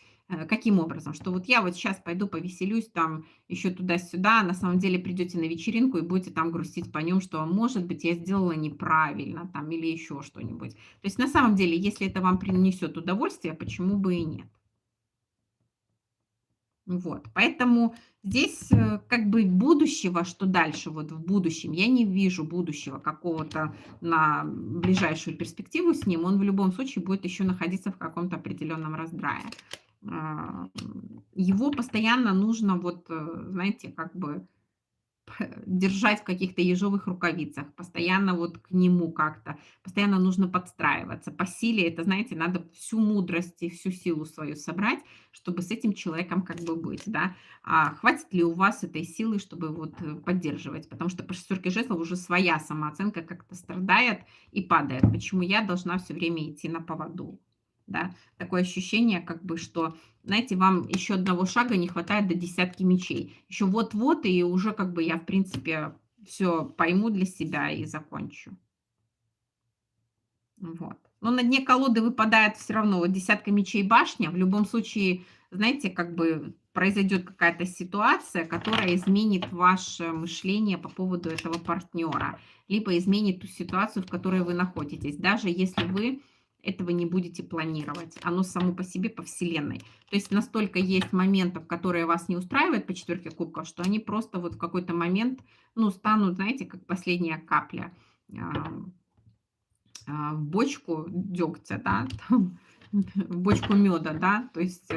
Каким образом? Что вот я вот сейчас пойду повеселюсь там еще туда-сюда, а на самом деле придете на вечеринку и будете там грустить по нем, что, может быть, я сделала неправильно там или еще что-нибудь. То есть на самом деле, если это вам принесет удовольствие, почему бы и нет? Вот, поэтому здесь, как бы будущего, что дальше вот в будущем, я не вижу будущего какого-то на ближайшую перспективу с ним. Он в любом случае будет еще находиться в каком-то определенном раздрае. Его постоянно нужно вот, знаете, как бы держать в каких-то ежовых рукавицах, постоянно вот к нему как-то, постоянно нужно подстраиваться. По силе это, знаете, надо всю мудрость и всю силу свою собрать, чтобы с этим человеком как бы быть, да. А хватит ли у вас этой силы, чтобы вот поддерживать? Потому что по шестерке жезлов уже своя самооценка как-то страдает и падает. Почему я должна все время идти на поводу? Да? Такое ощущение, как бы, что знаете, вам еще одного шага не хватает до десятки мечей. Еще вот-вот, и уже как бы я, в принципе, все пойму для себя и закончу. Вот. Но на дне колоды выпадает все равно вот десятка мечей, башня. В любом случае, знаете, как бы произойдет какая-то ситуация, которая изменит ваше мышление по поводу этого партнера, либо изменит ту ситуацию, в которой вы находитесь, даже если вы этого не будете планировать. Оно само по себе, по вселенной. То есть настолько есть моментов, которые вас не устраивают по четверке кубков, что они просто вот в какой-то момент, ну, станут, знаете, как последняя капля в бочку дегтя, да, там, в бочку меда, да, то есть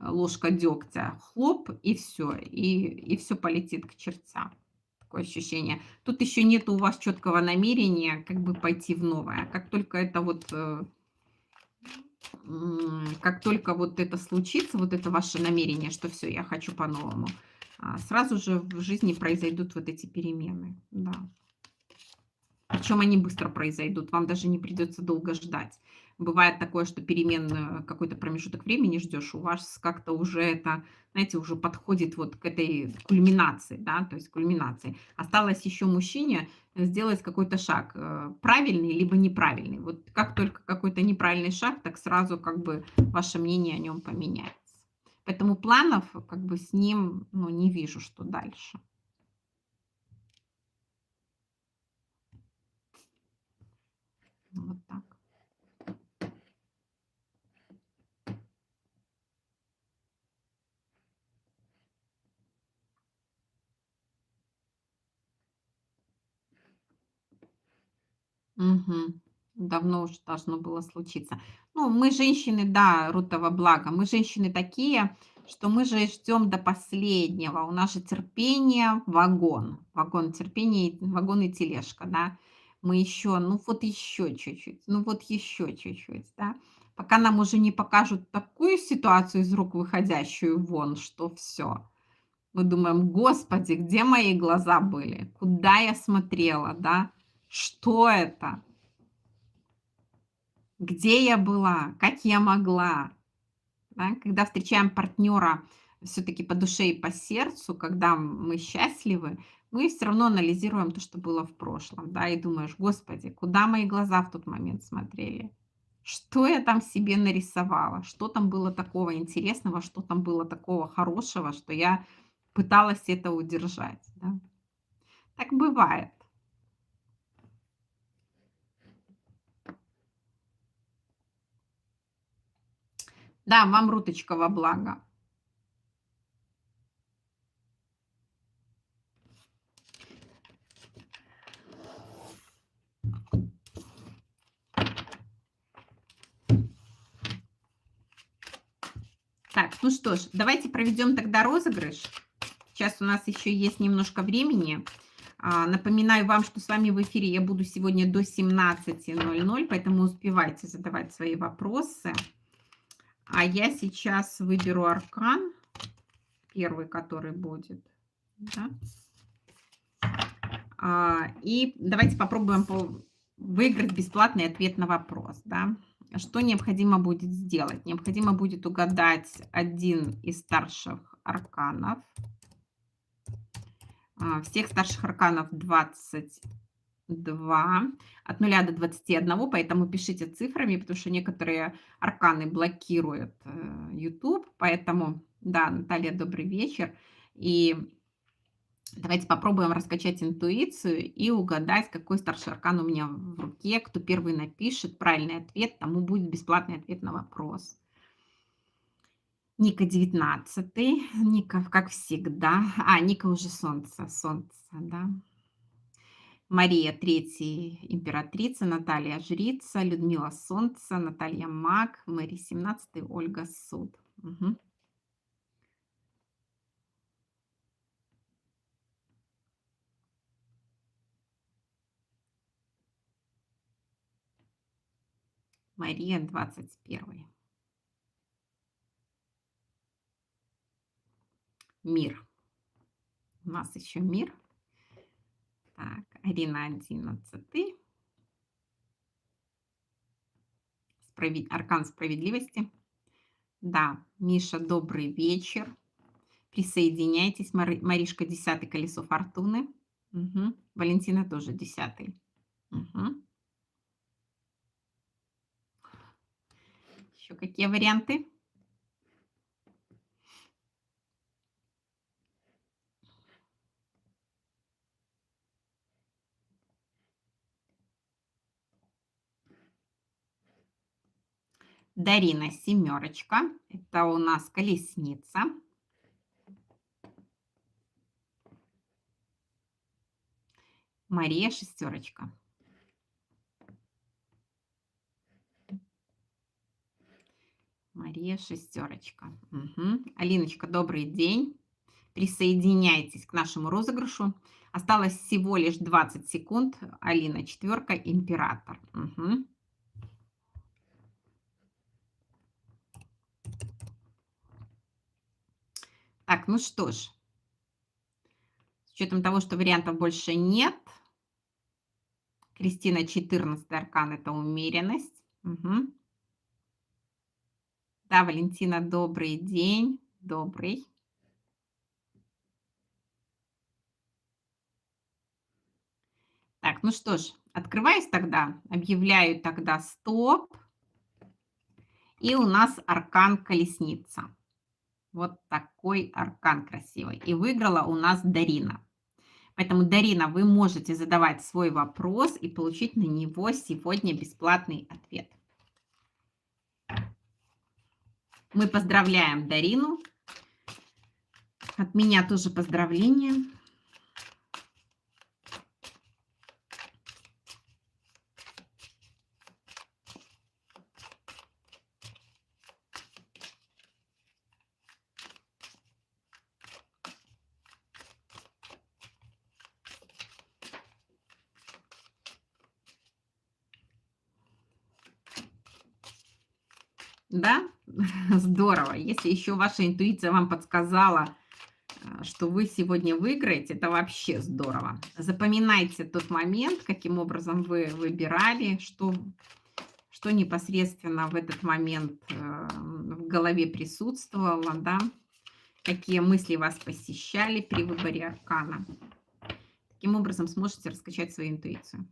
ложка дегтя, хлоп, и все, и все полетит к чертям. Такое ощущение. Тут еще нет у вас четкого намерения как бы пойти в новое. Как только это вот, как только вот это случится, вот это ваше намерение, что все, я хочу по-новому, сразу же в жизни произойдут вот эти перемены, да. Причем они быстро произойдут, вам даже не придется долго ждать. Бывает такое, что перемен какой-то промежуток времени ждешь, у вас как-то уже это, знаете, уже подходит вот к этой кульминации, да, то есть кульминации. Осталось еще мужчине сделать какой-то шаг, правильный либо неправильный. Вот как только какой-то неправильный шаг, так сразу как бы ваше мнение о нем поменяется. Поэтому планов как бы с ним, ну, не вижу, что дальше. Вот так. Мгм. Давно уже должно было случиться. Ну, мы женщины, да, Рутово благо, мы женщины такие, что мы же ждем до последнего. У нас же терпение вагон. Вагон терпения, вагон и тележка, да. Мы еще, ну вот еще чуть-чуть, ну вот еще чуть-чуть, да. Пока нам уже не покажут такую ситуацию из рук выходящую вон, что все. Мы думаем: "Господи, где мои глаза были? Куда я смотрела, да? Что это? Где я была? Как я могла?" Да? Когда встречаем партнера все-таки по душе и по сердцу, когда мы счастливы, мы все равно анализируем то, что было в прошлом, да, и думаешь: "Господи, куда мои глаза в тот момент смотрели? Что я там себе нарисовала? Что там было такого интересного? Что там было такого хорошего, что я пыталась это удержать?" Да? Так бывает. Да, вам руточка во благо. Так, ну что ж, давайте проведем тогда розыгрыш. Сейчас у нас еще есть немножко времени. Напоминаю вам, что с вами в эфире я буду сегодня до 17:00, поэтому успевайте задавать свои вопросы. А я сейчас выберу аркан, первый, который будет. Да? И давайте попробуем выиграть бесплатный ответ на вопрос. Да? Что необходимо будет сделать? Необходимо будет угадать один из старших арканов. Всех старших арканов 22. 2, от 0 до 21, поэтому пишите цифрами, потому что некоторые арканы блокирует YouTube. Поэтому, да, Наталья, добрый вечер. И давайте попробуем раскачать интуицию и угадать, какой старший аркан у меня в руке. Кто первый напишет правильный ответ, тому будет бесплатный ответ на вопрос. Ника 19, Ника, как всегда. Ника уже солнце, да. Мария третий, императрица, Наталья жрица, Людмила солнце, Наталья маг, Мэри 17, Ольга суд. Мгм. Мария 21. Мир. У нас еще мир. Так, Арина 11. Аркан справедливости. Да, Миша, добрый вечер. Присоединяйтесь. Маришка 10, колесо фортуны. Мгм. Валентина тоже 10. Мгм. Еще какие варианты? Дарина семерочка. Это у нас колесница. Мария шестерочка. Мария шестерочка. Мгм. Алиночка, добрый день. Присоединяйтесь к нашему розыгрышу. Осталось всего лишь 20 секунд. Алина четверка, император. Мгм. Так, ну что ж, с учетом того, что вариантов больше нет, Кристина 14 аркан – это умеренность. Мгм. Да, Валентина, добрый день. Добрый. Так, ну что ж, открываюсь тогда, объявляю тогда стоп. И у нас аркан колесница. Вот такой аркан красивый. И выиграла у нас Дарина. Поэтому, Дарина, вы можете задавать свой вопрос и получить на него сегодня бесплатный ответ. Мы поздравляем Дарину. От меня тоже поздравления. Да? Здорово. Если еще ваша интуиция вам подсказала, что вы сегодня выиграете, это вообще здорово. Запоминайте тот момент, каким образом вы выбирали, что непосредственно в этот момент в голове присутствовало, да, какие мысли вас посещали при выборе аркана. Таким образом сможете раскачать свою интуицию.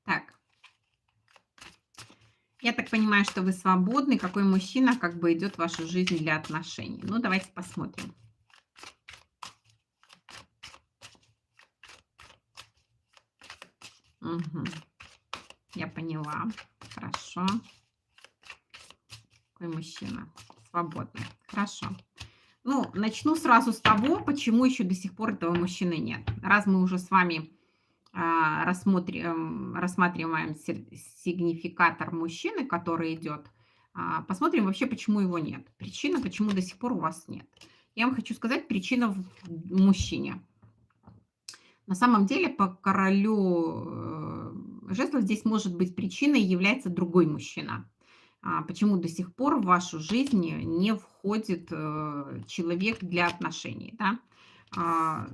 Так, я так понимаю, что вы свободны. Какой мужчина как бы идет в вашу жизнь для отношений? Ну, давайте посмотрим. Мгм. Я поняла. Хорошо. Какой мужчина? Свободный. Хорошо. Ну, начну сразу с того, почему еще до сих пор этого мужчины нет. Раз мы уже с вами рассматриваем сигнификатор мужчины, который идет, посмотрим вообще, почему его нет. Причина, почему до сих пор у вас нет. Я вам хочу сказать, причина в мужчине. На самом деле, по королю жезлов здесь может быть причиной является другой мужчина. почему до сих пор в вашу жизнь не входит человек для отношений, да.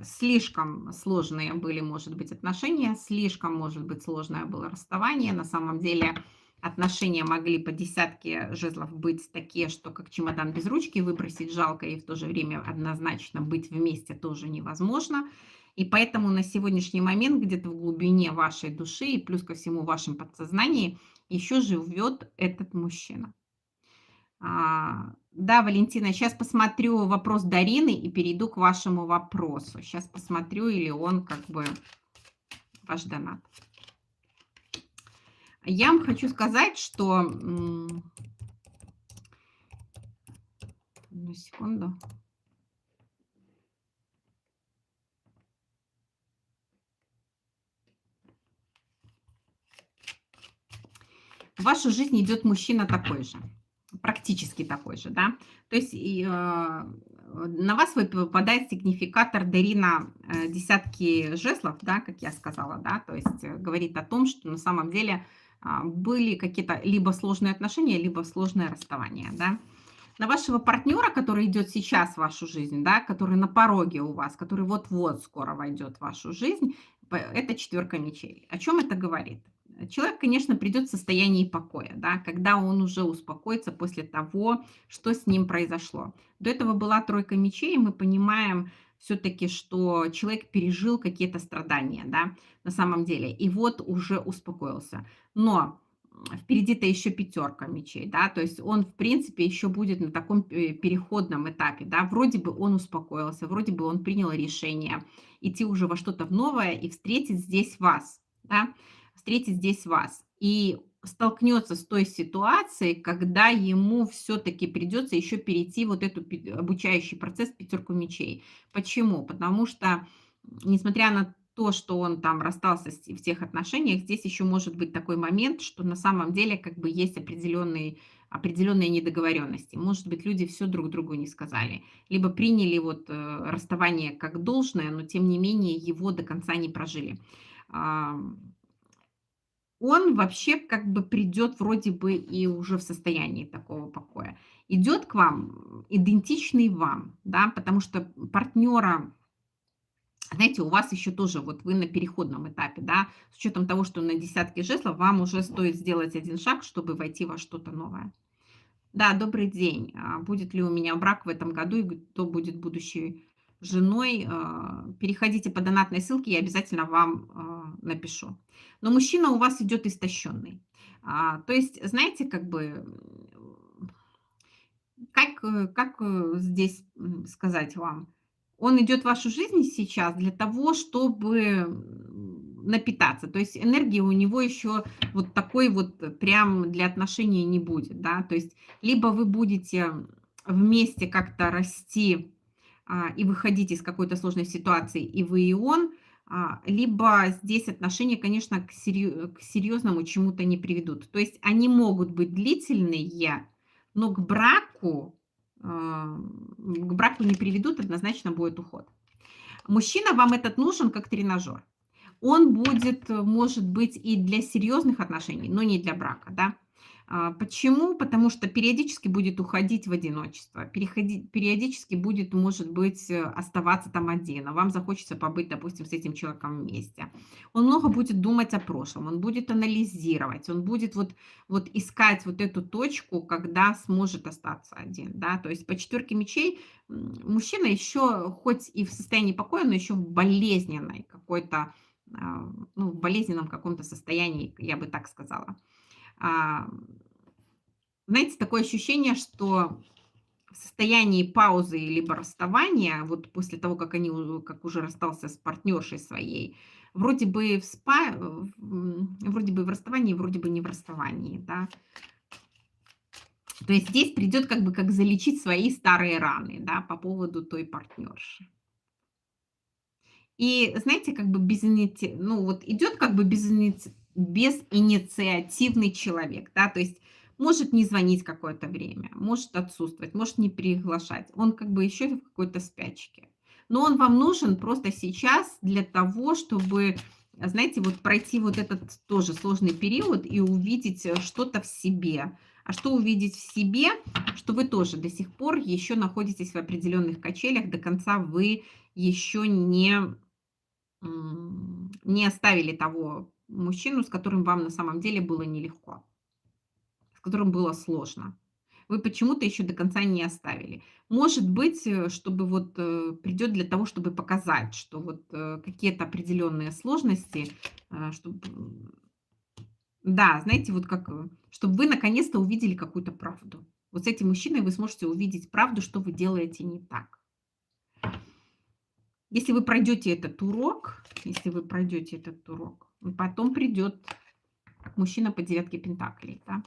Слишком сложные были, может быть, отношения, слишком, может быть, сложное было расставание. На самом деле отношения могли по десятке жезлов быть такие, что как чемодан без ручки выбросить жалко, и в то же время однозначно быть вместе тоже невозможно. И поэтому на сегодняшний момент где-то в глубине вашей души и плюс ко всему в вашем подсознании еще живет этот мужчина. Да, Валентина, сейчас посмотрю вопрос Дарины и перейду к вашему вопросу. Сейчас посмотрю, или он как бы ваш донат. Я вам хочу сказать, что... Одну секунду. В вашу жизнь идет мужчина такой же, практически такой же, да. То есть на вас выпадает сигнификатор Дарина десятки жезлов, да, как я сказала, да, то есть говорит о том, что на самом деле были какие-то либо сложные отношения, либо сложное расставание, да. На вашего партнера, который идет сейчас в вашу жизнь, да, который на пороге у вас, который вот-вот скоро войдет в вашу жизнь, это четверка мечей. О чем это говорит? Человек, конечно, придет в состоянии покоя, да, когда он уже успокоится после того, что с ним произошло. До этого была тройка мечей, и мы понимаем все-таки, что человек пережил какие-то страдания, да, на самом деле, и вот уже успокоился. Но впереди-то еще пятерка мечей, да, то есть он, в принципе, еще будет на таком переходном этапе, да, вроде бы он успокоился, вроде бы он принял решение идти уже во что-то новое и встретить здесь вас, да, встретить здесь вас. И столкнется с той ситуацией, когда ему все-таки придется еще перейти вот эту обучающий процесс пятерку мечей. Почему? Потому что, несмотря на то, что он там расстался в тех отношениях, здесь еще может быть такой момент, что на самом деле как бы есть определенные недоговоренности. Может быть, люди все друг другу не сказали, либо приняли вот расставание как должное, но тем не менее его до конца не прожили. Он вообще как бы придет вроде бы и уже в состоянии такого покоя. Идет к вам идентичный вам, да, потому что партнера, знаете, у вас еще тоже, вот вы на переходном этапе, да, с учетом того, что на десятке жезлов, вам уже стоит сделать один шаг, чтобы войти во что-то новое. Да, добрый день. Будет ли у меня брак в этом году и кто будет будущей женой? Переходите по донатной ссылке, я обязательно вам напишу. Но мужчина у вас идет истощенный. То есть, знаете, как бы, как здесь сказать вам? Он идет в вашу жизнь сейчас для того, чтобы напитаться. То есть энергии у него еще вот такой вот прям для отношений не будет, да. То есть либо вы будете вместе как-то расти и выходить из какой-то сложной ситуации, и вы, и он, либо здесь отношения, конечно, к серьезному чему-то не приведут. То есть они могут быть длительные, но к браку не приведут, однозначно будет уход. Мужчина вам этот нужен как тренажер. Он будет, может быть, и для серьезных отношений, но не для брака, да. Почему? Потому что периодически будет уходить в одиночество, периодически будет, может быть, оставаться там один, а вам захочется побыть, допустим, с этим человеком вместе. Он много будет думать о прошлом, он будет анализировать, он будет вот искать вот эту точку, когда сможет остаться один, да. То есть по четверке мечей мужчина еще, хоть и в состоянии покоя, но еще в болезненной какой-то, ну, в болезненном каком-то состоянии, я бы так сказала. А, Знаете, такое ощущение, что в состоянии паузы либо расставания, вот после того, как уже расстался с партнершей своей, вроде бы вроде бы в расставании, вроде бы не в расставании, да. То есть здесь придет как бы как залечить свои старые раны, да, по поводу той партнерши. И знаете, как бы ну вот идет как бы безинициативный человек, да, то есть может не звонить какое-то время, может отсутствовать, может не приглашать. Он как бы еще в какой-то спячке. Но он вам нужен просто сейчас для того, чтобы, знаете, вот пройти вот этот тоже сложный период и увидеть что-то в себе, а что увидеть в себе, что вы тоже до сих пор еще находитесь в определенных качелях, до конца вы еще не оставили того мужчину, с которым вам на самом деле было нелегко, с которым было сложно. Вы почему-то еще до конца не оставили. Может быть, чтобы вот придет для того, чтобы показать, что вот какие-то определенные сложности, чтобы, да, знаете, вот как, чтобы вы наконец-то увидели какую-то правду. Вот с этим мужчиной вы сможете увидеть правду, что вы делаете не так. Если вы пройдете этот урок, потом придет как мужчина по девятке пентаклей, да,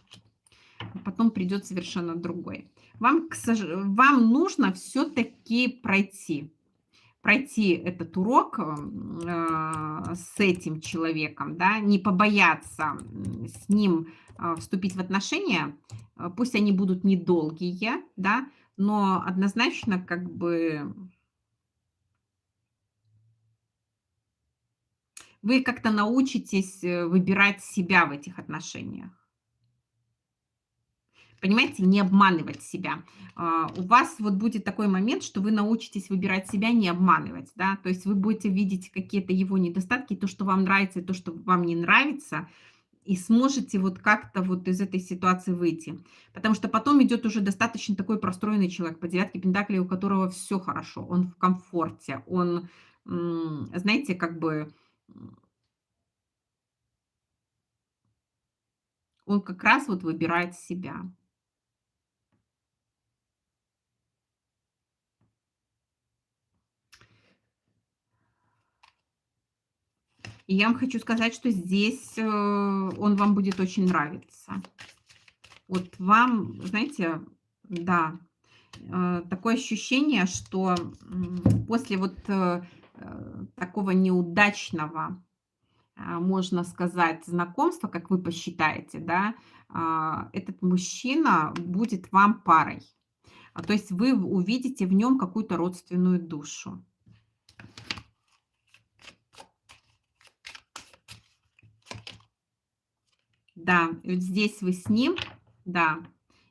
потом придет совершенно другой. Вам нужно все-таки пройти этот урок с этим человеком, да, не побояться с ним вступить в отношения, пусть они будут недолгие, да, но однозначно как бы вы как-то научитесь выбирать себя в этих отношениях. Понимаете, не обманывать себя. У вас вот будет такой момент, что вы научитесь выбирать себя, не обманывать, да, то есть вы будете видеть какие-то его недостатки, то, что вам нравится, и то, что вам не нравится, и сможете вот как-то вот из этой ситуации выйти. Потому что потом идет уже достаточно такой простроенный человек по девятке пентаклей, у которого все хорошо, он в комфорте, он, знаете, как бы он как раз вот выбирает себя. И я вам хочу сказать, что здесь, он вам будет очень нравиться. Вот вам, знаете, да, такое ощущение, что, после вот, такого неудачного, можно сказать, знакомства, как вы посчитаете, да, этот мужчина будет вам парой. То есть вы увидите в нем какую-то родственную душу. Да, и вот здесь вы с ним, да,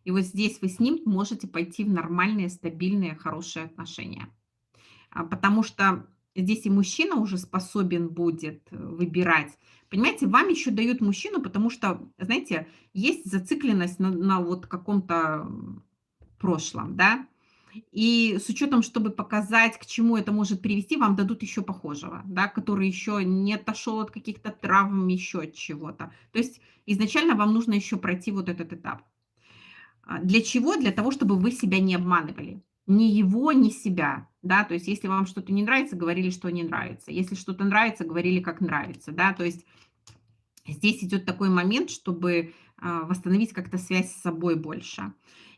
и вот здесь вы с ним можете пойти в нормальные, стабильные, хорошие отношения. Потому что здесь и мужчина уже способен будет выбирать. Понимаете, вам еще дают мужчину, потому что, знаете, есть зацикленность на вот каком-то прошлом, да. И с учетом, чтобы показать, к чему это может привести, вам дадут еще похожего, да, который еще не отошел от каких-то травм, еще от чего-то. То есть изначально вам нужно еще пройти вот этот этап. Для чего? Для того, чтобы вы себя не обманывали. Ни его, ни себя. Да? То есть если вам что-то не нравится, говорили, что не нравится. Если что-то нравится, говорили, как нравится. Да? То есть здесь идет такой момент, чтобы восстановить как-то связь с собой больше.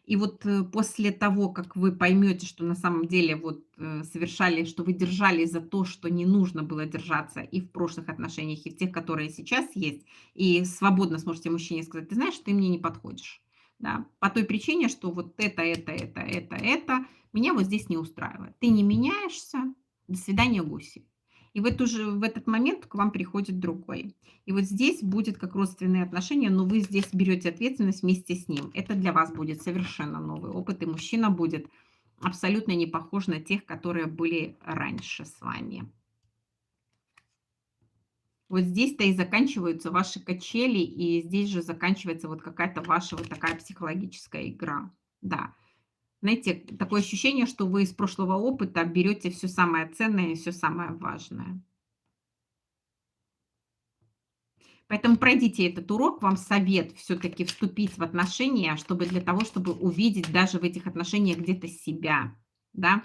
И вот после того, как вы поймете, что на самом деле вот совершали, что вы держались за то, что не нужно было держаться и в прошлых отношениях, и в тех, которые сейчас есть, и свободно сможете мужчине сказать, ты знаешь, ты мне не подходишь. Да, по той причине, что вот это меня вот здесь не устраивает. Ты не меняешься, до свидания, гуси. И в этот момент к вам приходит другой. И вот здесь будет как родственные отношения, но вы здесь берете ответственность вместе с ним. Это для вас будет совершенно новый опыт, и мужчина будет абсолютно не похож на тех, которые были раньше с вами. Вот здесь-то и заканчиваются ваши качели, и здесь же заканчивается вот какая-то ваша вот такая психологическая игра. Да. Знаете, такое ощущение, что вы из прошлого опыта берете все самое ценное и все самое важное. Поэтому пройдите этот урок. Вам совет все-таки вступить в отношения, чтобы для того, чтобы увидеть даже в этих отношениях где-то себя, да,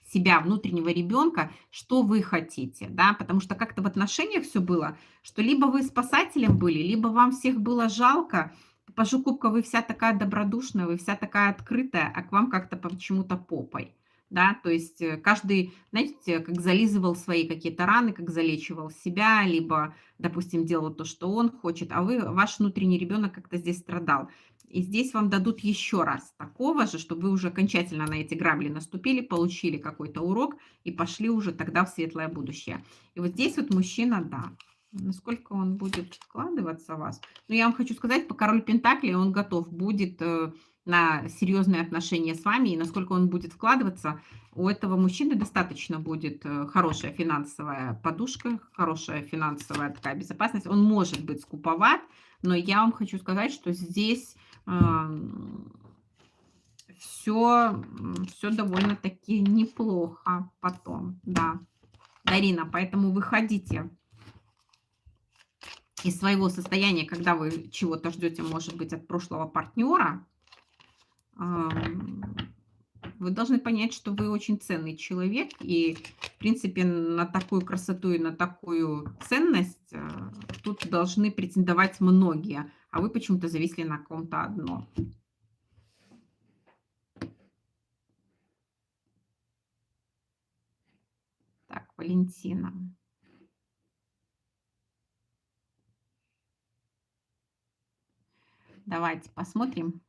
себя, внутреннего ребенка, что вы хотите, да, потому что как-то в отношениях все было, что либо вы спасателем были, либо вам всех было жалко, пажу кубка вы вся такая добродушная, вы вся такая открытая, а к вам как-то почему-то попой. Да, то есть каждый, знаете, как зализывал свои какие-то раны, как залечивал себя, либо допустим, делал то, что он хочет, а ваш внутренний ребенок как-то здесь страдал. И здесь вам дадут еще раз такого же, чтобы вы уже окончательно на эти грабли наступили, получили какой-то урок и пошли уже тогда в светлое будущее. И вот здесь вот мужчина, да, Насколько он будет вкладываться в вас? Ну, я вам хочу сказать, по королю пентаклей он готов будет на серьезные отношения с вами, и насколько он будет вкладываться, у этого мужчины достаточно будет хорошая финансовая подушка, хорошая финансовая такая безопасность. Он может быть скуповат, но я вам хочу сказать, что здесь все довольно-таки неплохо потом, да. Дарина, поэтому выходите из своего состояния, когда вы чего-то ждете, может быть, от прошлого партнера, вы должны понять, что вы очень ценный человек, и, в принципе, на такую красоту и на такую ценность тут должны претендовать многие, а вы почему-то зависли на ком-то одно. Так, Валентина. Давайте посмотрим.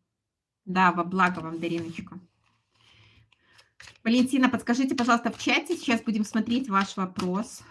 Да, во благо вам, Дариночка. Валентина, подскажите, пожалуйста, в чате. Сейчас будем смотреть ваш вопрос.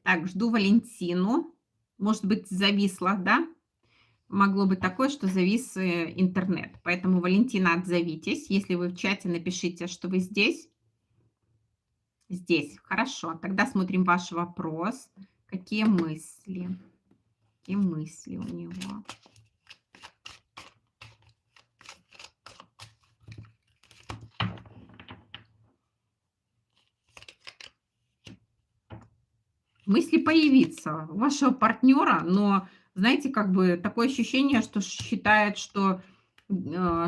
Так, жду Валентину. Может быть, зависла, да? Могло быть такое, что завис интернет. Поэтому, Валентина, отзовитесь. Если вы в чате, напишите, что вы здесь. Здесь. Хорошо. Тогда смотрим ваш вопрос. Какие мысли? Какие мысли у него? Мысли появиться у вашего партнера, но, знаете, как бы такое ощущение, что считает, что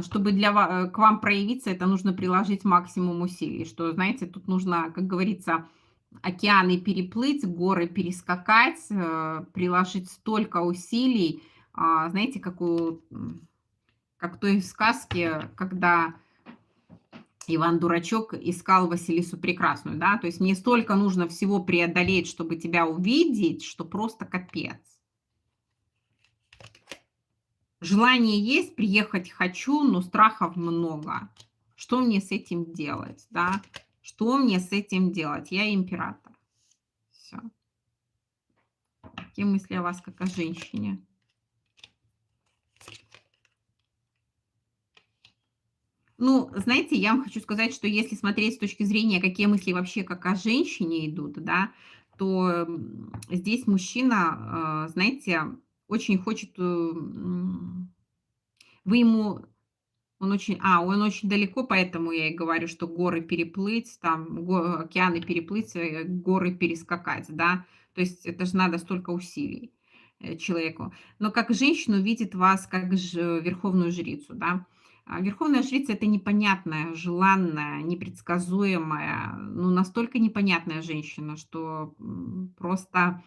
чтобы к вам проявиться, это нужно приложить максимум усилий. Что, знаете, тут нужно, как говорится, океаны переплыть, горы перескакать, приложить столько усилий. Знаете, как в той сказке, когда Иван Дурачок искал Василису Прекрасную, да, то есть мне столько нужно всего преодолеть, чтобы тебя увидеть, что просто капец. Желание есть, приехать хочу, но страхов много. Что мне с этим делать, да? Что мне с этим делать? Я император. Все. Какие мысли о вас, как о женщине? Ну, знаете, я вам хочу сказать, что если смотреть с точки зрения, какие мысли вообще как о женщине идут, да, то здесь мужчина, знаете, очень хочет, вы ему, он очень далеко, поэтому я и говорю, что горы переплыть, там, океаны переплыть, горы перескакать, да, то есть это же надо столько усилий человеку. Но как женщину видит вас как верховную жрицу, да, верховная жрица — это непонятная, желанная, непредсказуемая, ну, настолько непонятная женщина, что просто,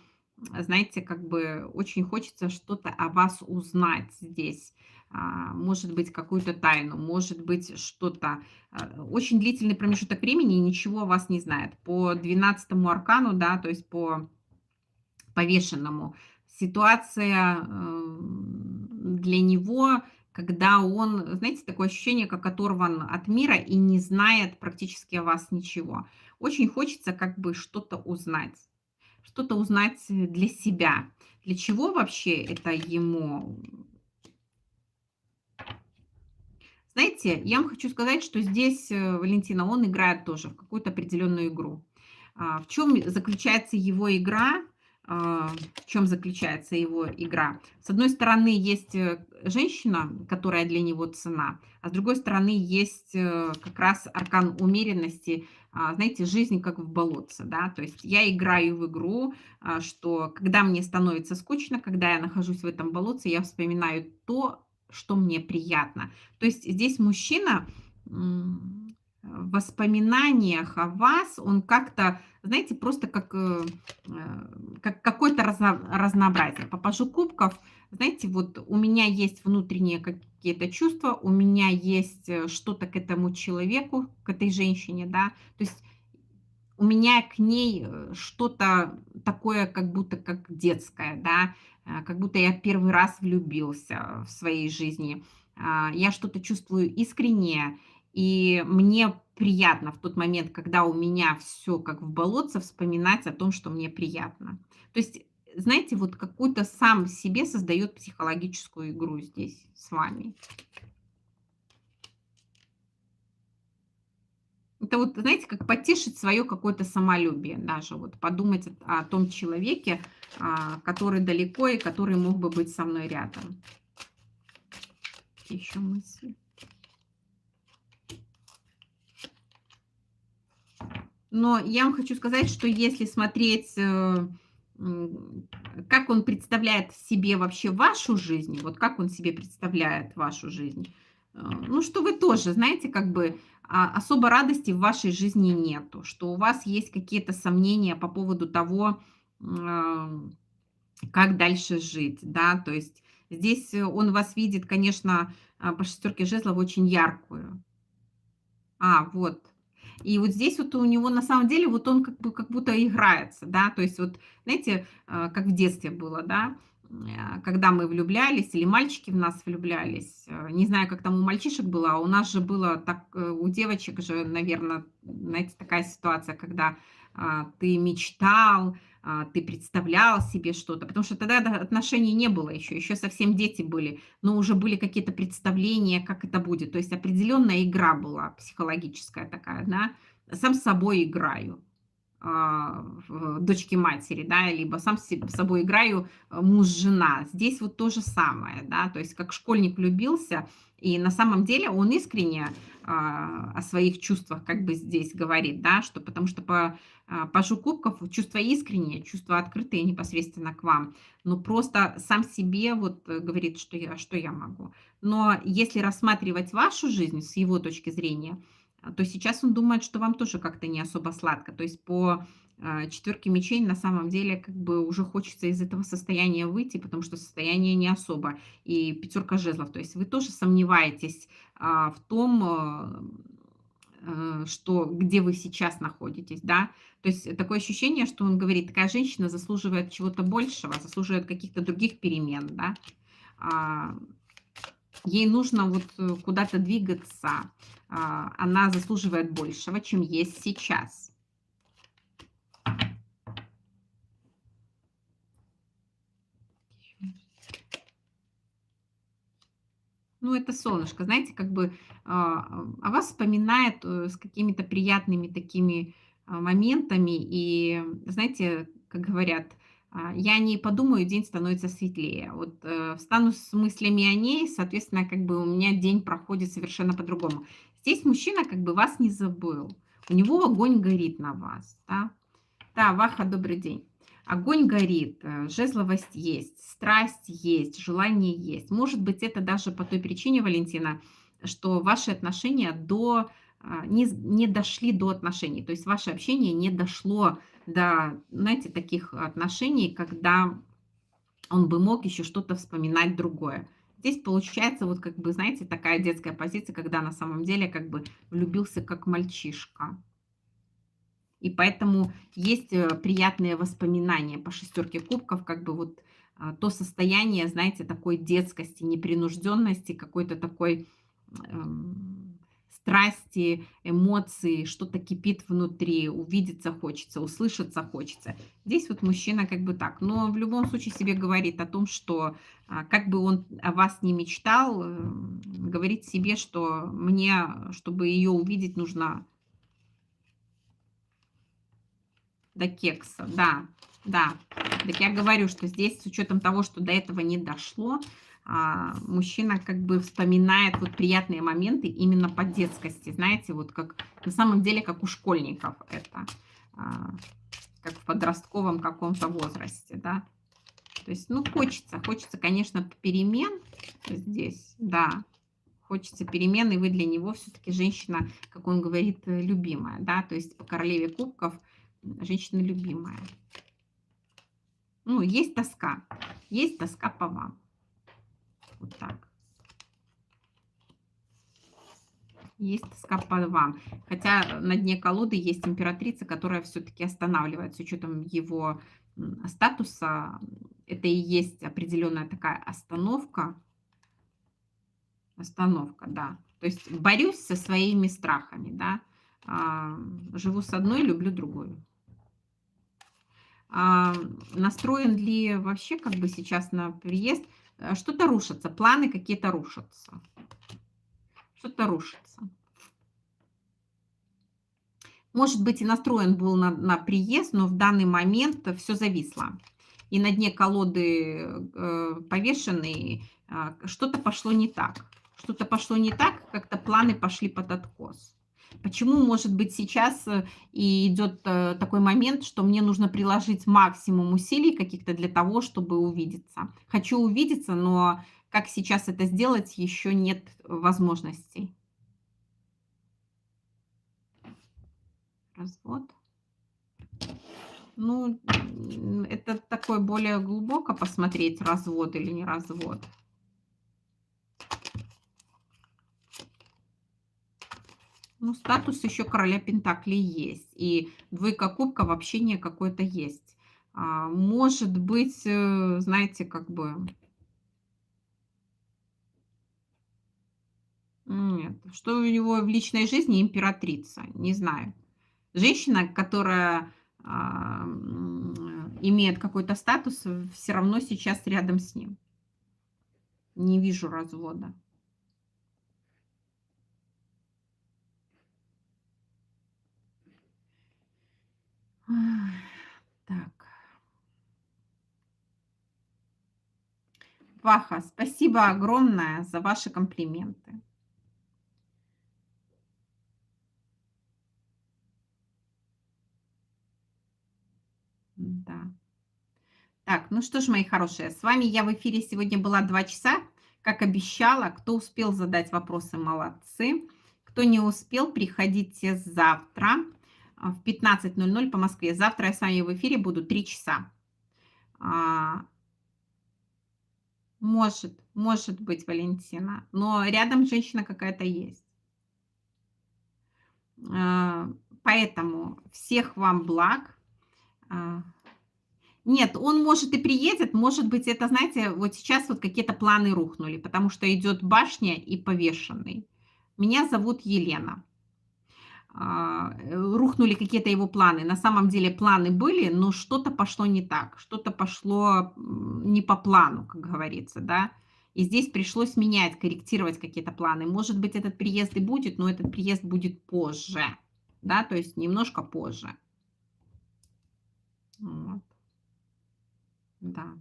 знаете, как бы очень хочется что-то о вас узнать здесь. Может быть, какую-то тайну, может быть, что-то. Очень длительный промежуток времени и ничего о вас не знает. По 12-му аркану, да, то есть по повешенному, ситуация для него, когда он, знаете, такое ощущение, как оторван от мира и не знает практически о вас ничего. Очень хочется как бы что-то узнать для себя. Для чего вообще это ему? Знаете, я вам хочу сказать, что здесь, Валентина, он играет тоже в какую-то определенную игру. В чем заключается его игра? В чем заключается его игра? С одной стороны, есть женщина, которая для него цена, а с другой стороны, есть как раз аркан умеренности. Знаете, жизнь как в болотце, да, то есть я играю в игру, что когда мне становится скучно, когда я нахожусь в этом болотце, я вспоминаю то, что мне приятно. То есть здесь мужчина в воспоминаниях о вас, он как-то, знаете, просто как какое-то разнообразие. По пажу кубков, знаете, вот у меня есть внутренние какие-то чувства, у меня есть что-то к этому человеку, к этой женщине, да, то есть у меня к ней что-то такое, как будто как детское, да, как будто я первый раз влюбился в своей жизни. Я что-то чувствую искреннее, и мне приятно в тот момент, когда у меня все как в болотце, вспоминать о том, что мне приятно. То есть, знаете, вот какую-то сам себе создает психологическую игру здесь с вами. Это вот, знаете, как потешить свое какое-то самолюбие даже, вот подумать о том человеке, который далеко и который мог бы быть со мной рядом. Еще мысли. Но я вам хочу сказать, что если смотреть, м, как он представляет себе вообще вашу жизнь, вот как он себе представляет вашу жизнь, ну, что вы тоже, знаете, как бы особо радости в вашей жизни нету, что у вас есть какие-то сомнения по поводу того, м, как дальше жить, да, то есть здесь он вас видит, конечно, по шестерке жезлов очень яркую. Вот. И вот здесь вот у него на самом деле вот он как бы как будто играется, да, то есть вот, знаете, как в детстве было, да, когда мы влюблялись или мальчики в нас влюблялись, не знаю, как там у мальчишек было, а у нас же было так, у девочек же, наверное, знаете, такая ситуация, когда ты мечтал, ты представлял себе что-то, потому что тогда отношений не было еще совсем дети были, но уже были какие-то представления, как это будет. То есть определенная игра была психологическая такая, да. Сам с собой играю, в дочки матери, да, либо сам с собой играю, муж-жена. Здесь вот то же самое, да, то есть как школьник влюбился, и на самом деле он искренне о своих чувствах как бы здесь говорит, да, что потому что по пажу кубков чувства искренние, чувства открытые непосредственно к вам, но просто сам себе вот говорит, что я могу. Но если рассматривать вашу жизнь с его точки зрения, то сейчас он думает, что вам тоже как-то не особо сладко. То есть по четверке мечей на самом деле как бы уже хочется из этого состояния выйти, потому что состояние не особо. И пятерка жезлов. То есть вы тоже сомневаетесь в том, что где вы сейчас находитесь, да. То есть такое ощущение, что он говорит, такая женщина заслуживает чего-то большего, заслуживает каких-то других перемен, да. А, Ей нужно вот куда-то двигаться, она заслуживает большего, чем есть сейчас. Ну, это солнышко, знаете, как бы о вас вспоминает с какими-то приятными такими моментами. И, знаете, как говорят, я о ней подумаю, день становится светлее. Вот встану с мыслями о ней, соответственно, как бы у меня день проходит совершенно по-другому. Здесь мужчина как бы вас не забыл. У него огонь горит на вас, да. Да, Ваха, добрый день. Огонь горит, жезловость есть, страсть есть, желание есть. Может быть, это даже по той причине, Валентина, что ваши отношения не дошли до отношений. То есть ваше общение не дошло до, знаете, таких отношений, когда он бы мог еще что-то вспоминать другое. Здесь получается вот как бы, знаете, такая детская позиция, когда на самом деле как бы влюбился как мальчишка. И поэтому есть, приятные воспоминания по шестерке кубков, как бы вот, то состояние, знаете, такой детскости, непринужденности, какой-то такой, страсти, эмоции, что-то кипит внутри, увидеться хочется, услышаться хочется. Здесь вот мужчина как бы так, но в любом случае себе говорит о том, что, как бы он о вас не мечтал, говорит себе, что мне, чтобы ее увидеть, нужно до кекса, да, да. Так я говорю, что здесь с учетом того, что до этого не дошло, мужчина как бы вспоминает вот приятные моменты именно по детскости, знаете, вот как на самом деле, как у школьников это, а, как в подростковом каком-то возрасте, да. То есть, ну, хочется, конечно, перемен здесь, да, хочется перемен, и вы для него все-таки женщина, как он говорит, любимая, да, то есть по королеве кубков женщина любимая. Ну, есть тоска по вам. Вот так. Есть тоска по вам. Хотя на дне колоды есть императрица, которая все-таки останавливает с учетом его статуса. Это и есть определенная такая остановка. Остановка, да. То есть борюсь со своими страхами, да. А, Живу с одной, люблю другую. А, Настроен ли вообще как бы сейчас на приезд? Что-то рушится, планы какие-то рушатся. Что-то рушится. Может быть, и настроен был на приезд, но в данный момент все зависло. И на дне колоды повешенный, что-то пошло не так. Что-то пошло не так, как-то планы пошли под откос. Почему, может быть, сейчас и идет такой момент, что мне нужно приложить максимум усилий каких-то для того, чтобы увидеться. Хочу увидеться, но как сейчас это сделать, еще нет возможностей. Развод. Ну, это такое более глубоко посмотреть, развод или не развод. Ну, статус еще короля пентаклей есть. И двойка кубков, общение какое-то есть. Может быть, знаете, как бы... Нет, что у него в личной жизни императрица, не знаю. Женщина, которая имеет какой-то статус, все равно сейчас рядом с ним. Не вижу развода. Ах, так. Ваха, спасибо огромное за ваши комплименты. Да. Так, ну что ж, мои хорошие, с вами я в эфире сегодня была 2 часа, как обещала. Кто успел задать вопросы, молодцы. Кто не успел, приходите завтра в 15:00 по Москве. Завтра я с вами в эфире буду 3 часа. А, может быть, Валентина, но рядом женщина какая-то есть. А, Поэтому всех вам благ. А, Нет, он, может, и приедет, может быть, это, знаете, вот сейчас вот какие-то планы рухнули, потому что идет башня и повешенный. Меня зовут Елена. Рухнули какие-то его планы. На самом деле планы были, но что-то пошло не так, что-то пошло не по плану, как говорится, да. И здесь пришлось менять, корректировать какие-то планы. Может быть, этот приезд и будет, но этот приезд будет позже, да, то есть немножко позже. Вот, да.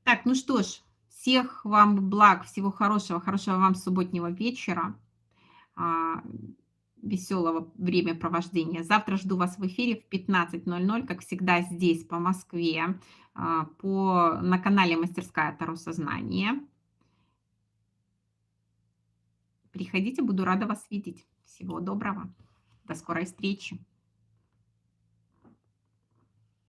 Так, ну что ж, всех вам благ, всего хорошего, хорошего вам субботнего вечера, а, веселого времяпровождения. Завтра жду вас в эфире в 15:00, как всегда, здесь, по Москве, на канале «Мастерская Таро Сознания». Приходите, буду рада вас видеть. Всего доброго. До скорой встречи.